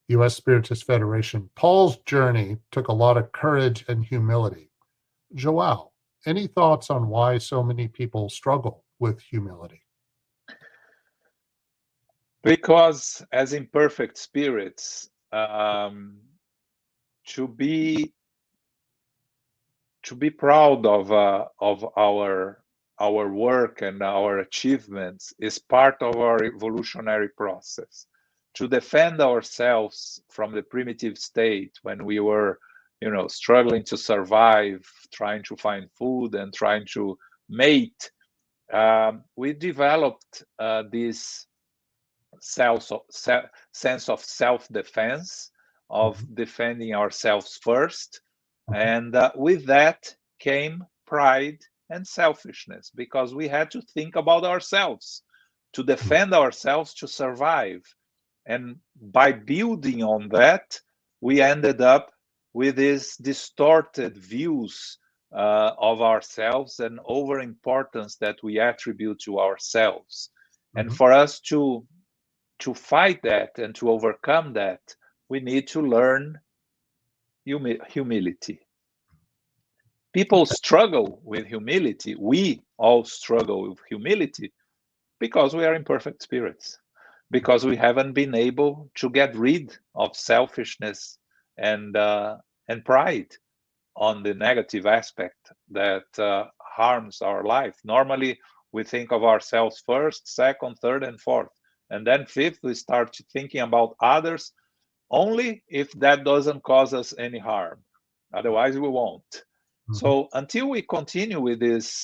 U.S. Spiritist Federation. Paul's journey took a lot of courage and humility. JOAO, any thoughts on why so many people struggle with humility? Because as imperfect spirits, to be proud of our work and our achievements is part of our evolutionary process. To defend ourselves from the primitive state when we were, struggling to survive, trying to find food and trying to mate, we developed this sense of self-defense, of defending ourselves first. And with that came pride and selfishness, because we had to think about ourselves, to defend ourselves, to survive. And by building on that, we ended up with these distorted views of ourselves and overimportance that we attribute to ourselves. And for us to fight that and to overcome that, we need to learn humility. People struggle with humility. We all struggle with humility because we are imperfect spirits, because we haven't been able to get rid of selfishness and pride on the negative aspect that harms our life. Normally, we think of ourselves first, second, third, and fourth. And then fifth, we start thinking about others only if that doesn't cause us any harm. Otherwise, we won't. So until we continue with these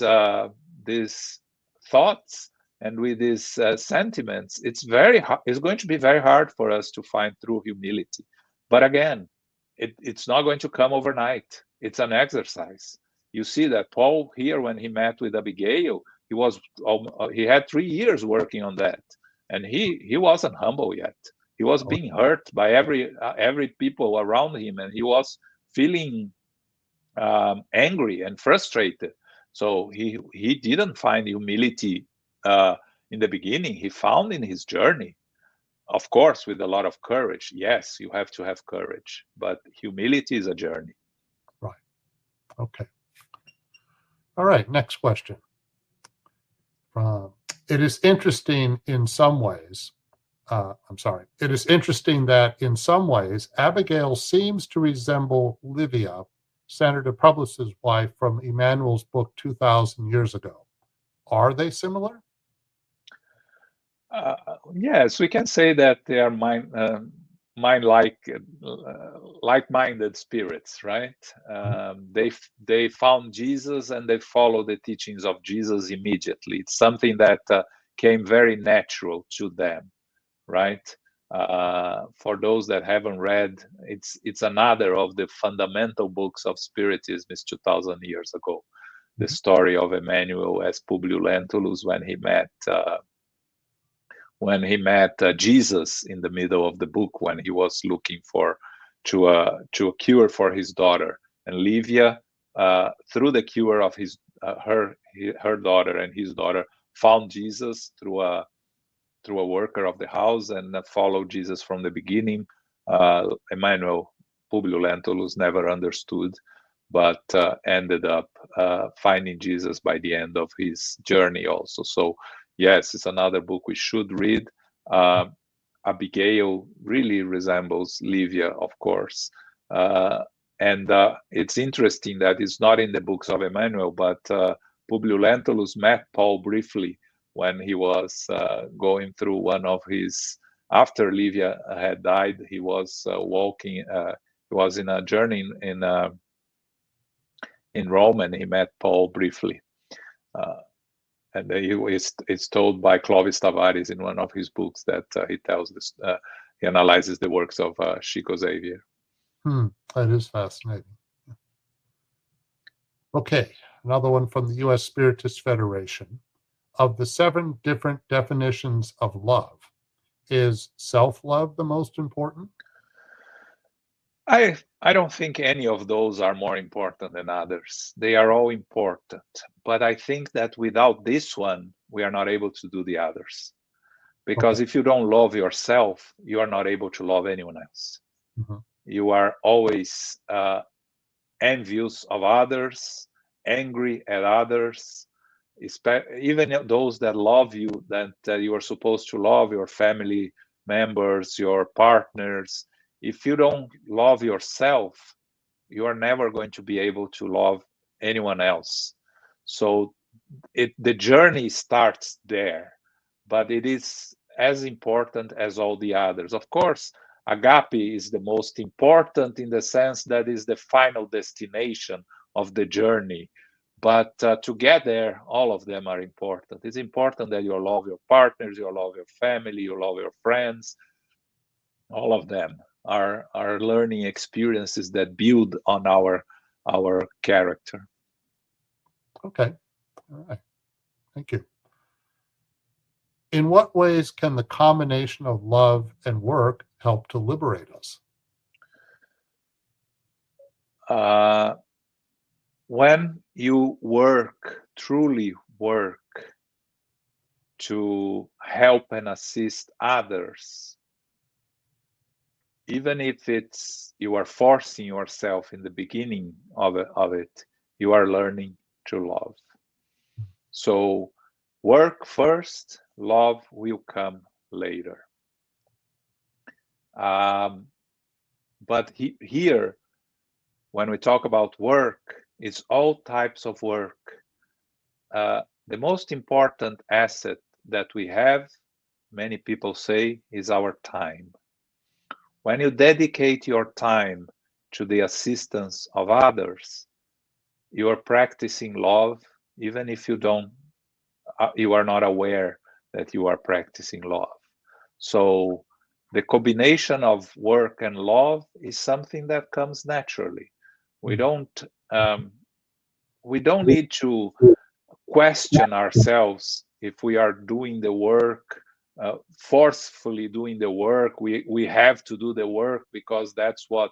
thoughts and with these sentiments, it's going to be very hard for us to find true humility. But again, it's not going to come overnight. It's an exercise. You see that Paul here, when he met with Abigail, he had 3 years working on that, and he wasn't humble yet. He was being hurt by every people around him, and he was feeling angry and frustrated. So he didn't find humility in the beginning. He found in his journey, of course, with a lot of courage. Yes, you have to have courage, but humility is a journey. Right. Okay. All right. Next question. It is interesting in some ways. It is interesting that in some ways, Abigail seems to resemble Livia, Senator Publis's wife from Emmanuel's book 2,000 years ago. Are they similar? Yes, we can say that they are like-minded spirits, right? They found Jesus and they follow the teachings of Jesus immediately. It's something that came very natural to them, right? For those that haven't read, it's another of the fundamental books of Spiritism. Is 2,000 years ago, the story of Emmanuel as Publius Lentulus when he met Jesus in the middle of the book, when he was looking to a cure for his daughter, and Livia, through the cure of her daughter and his daughter, found Jesus through a worker of the house and followed Jesus from the beginning. Emmanuel, Publius Lentulus, never understood, but ended up finding Jesus by the end of his journey also. So yes, it's another book we should read. Abigail really resembles Livia, of course. And it's interesting that it's not in the books of Emmanuel, but Publius Lentulus met Paul briefly when he was going through one of his, after Livia had died, he was walking, he was in a journey in Rome, and he met Paul briefly. And it's told by Clovis Tavares in one of his books that he tells this, he analyzes the works of Chico Xavier. That is fascinating. Okay, another one from the U.S. Spiritist Federation. Of the 7 different definitions of love, is self-love the most important? I don't think any of those are more important than others. They are all important. But I think that without this one, we are not able to do the others. Because if you don't love yourself, you are not able to love anyone else. You are always envious of others, angry at others, even those that love you, that you are supposed to love, your family members, your partners. If you don't love yourself, you are never going to be able to love anyone else. So the journey starts there, but it is as important as all the others. Of course, agape is the most important in the sense that is the final destination of the journey. But to get there, all of them are important. It's important that you love your partners, you love your family, you love your friends. All of them are learning experiences that build on our character. Okay, all right, thank you. In what ways can the combination of love and work help to liberate us? When you work, truly work, to help and assist others, even if you are forcing yourself in the beginning of it, you are learning to love. So work first, love will come later. But here, when we talk about work, it's all types of work. The most important asset that we have, many people say, is our time. When you dedicate your time to the assistance of others, you are practicing love, even if you are not aware that you are practicing love. So the combination of work and love is something that comes naturally. We don't need to question ourselves if we are doing the work, forcefully doing the work. We have to do the work because that's what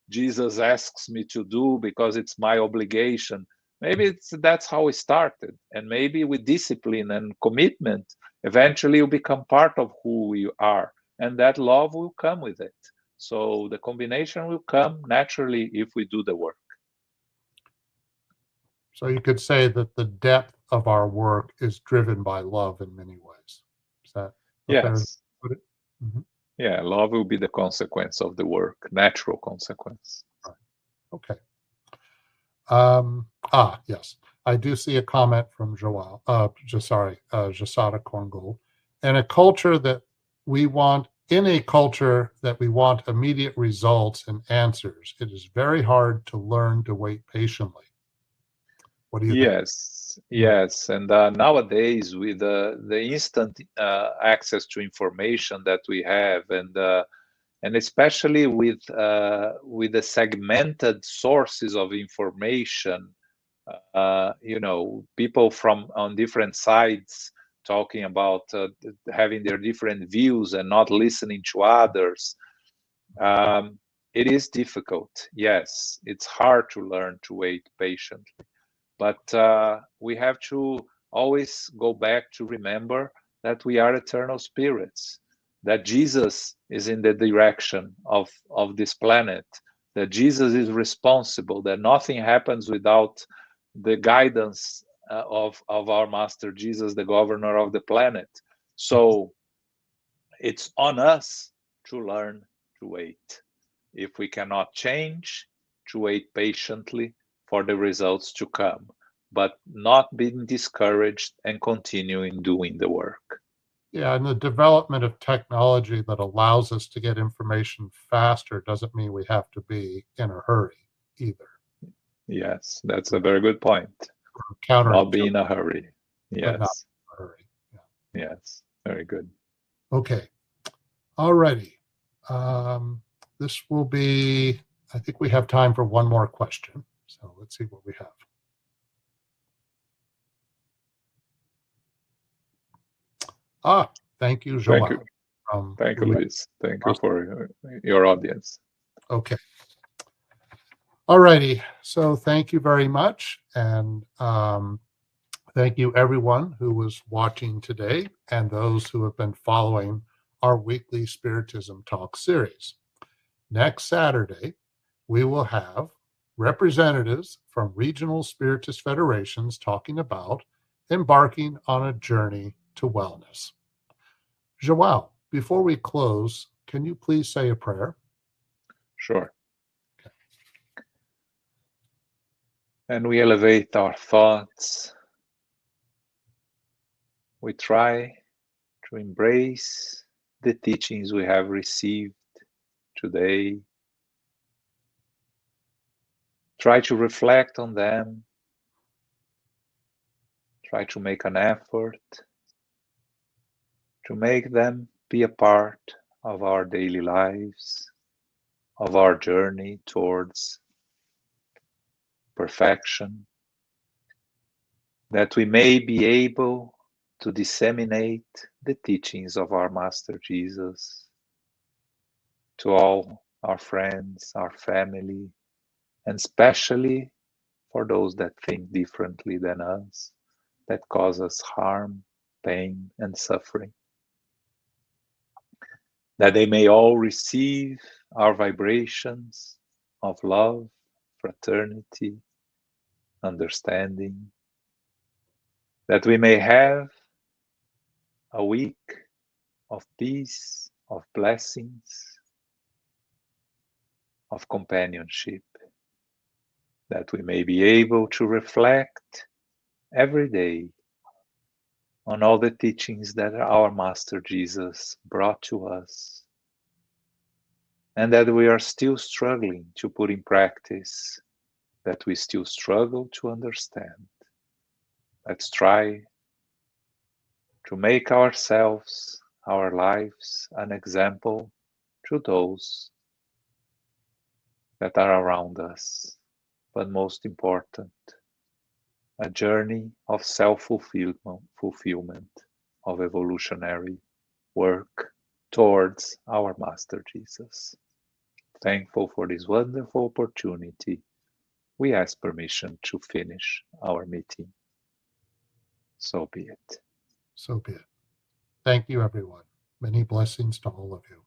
Jesus asks me to do, because it's my obligation. Maybe that's how we started, and maybe with discipline and commitment, eventually you become part of who we are, and that love will come with it. So the combination will come naturally if we do the work. So you could say that the depth of our work is driven by love in many ways. Is that a fair way to put it? Yeah, love will be the consequence of the work, natural consequence. Right. Okay. Yes. I do see a comment from Jasada KORNGOLD. In a culture that we want immediate results and answers, it is very hard to learn to wait patiently. What do you think? Yes. And nowadays, with the instant access to information that we have, and especially with the segmented sources of information, people from on different sides talking about having their different views and not listening to others. It is difficult. Yes, it's hard to learn to wait patiently. But we have to always go back to remember that we are eternal spirits, that Jesus is in the direction of this planet, that Jesus is responsible, that nothing happens without the guidance of our Master Jesus, the governor of the planet. So it's on us to learn to wait. If we cannot change, to wait patiently for the results to come, but not being discouraged and continuing doing the work. Yeah, and the development of technology that allows us to get information faster doesn't mean we have to be in a hurry either. Yes, that's a very good point. Not be in a hurry. But not Yes. in a hurry. Yeah. Yes, very good. Okay. Alrighty. This will be, I think we have time for one more question. So let's see what we have. Thank you, Joao. Thank you. Thank you, Luis. Thank you for your audience. Okay. Alrighty. So thank you very much. And thank you everyone who was watching today and those who have been following our weekly Spiritism Talk series. Next Saturday, we will have representatives from regional Spiritist federations talking about embarking on a journey to wellness. Joao, before we close, can you please say a prayer? Sure. Okay. And we elevate our thoughts. We try to embrace the teachings we have received today. Try to reflect on them. Try to make an effort to make them be a part of our daily lives, of our journey towards perfection, that we may be able to disseminate the teachings of our Master Jesus to all our friends, our family, and especially for those that think differently than us, that cause us harm, pain, and suffering. That they may all receive our vibrations of love, fraternity, understanding, that we may have a week of peace, of blessings, of companionship, that we may be able to reflect every day on all the teachings that our Master Jesus brought to us, and that we are still struggling to put in practice, that we still struggle to understand. Let's try to make ourselves, our lives, an example to those that are around us, but most important, a journey of self-fulfillment, of evolutionary work towards our Master Jesus. Thankful for this wonderful opportunity, we ask permission to finish our meeting. So be it. So be it. Thank you, everyone. Many blessings to all of you.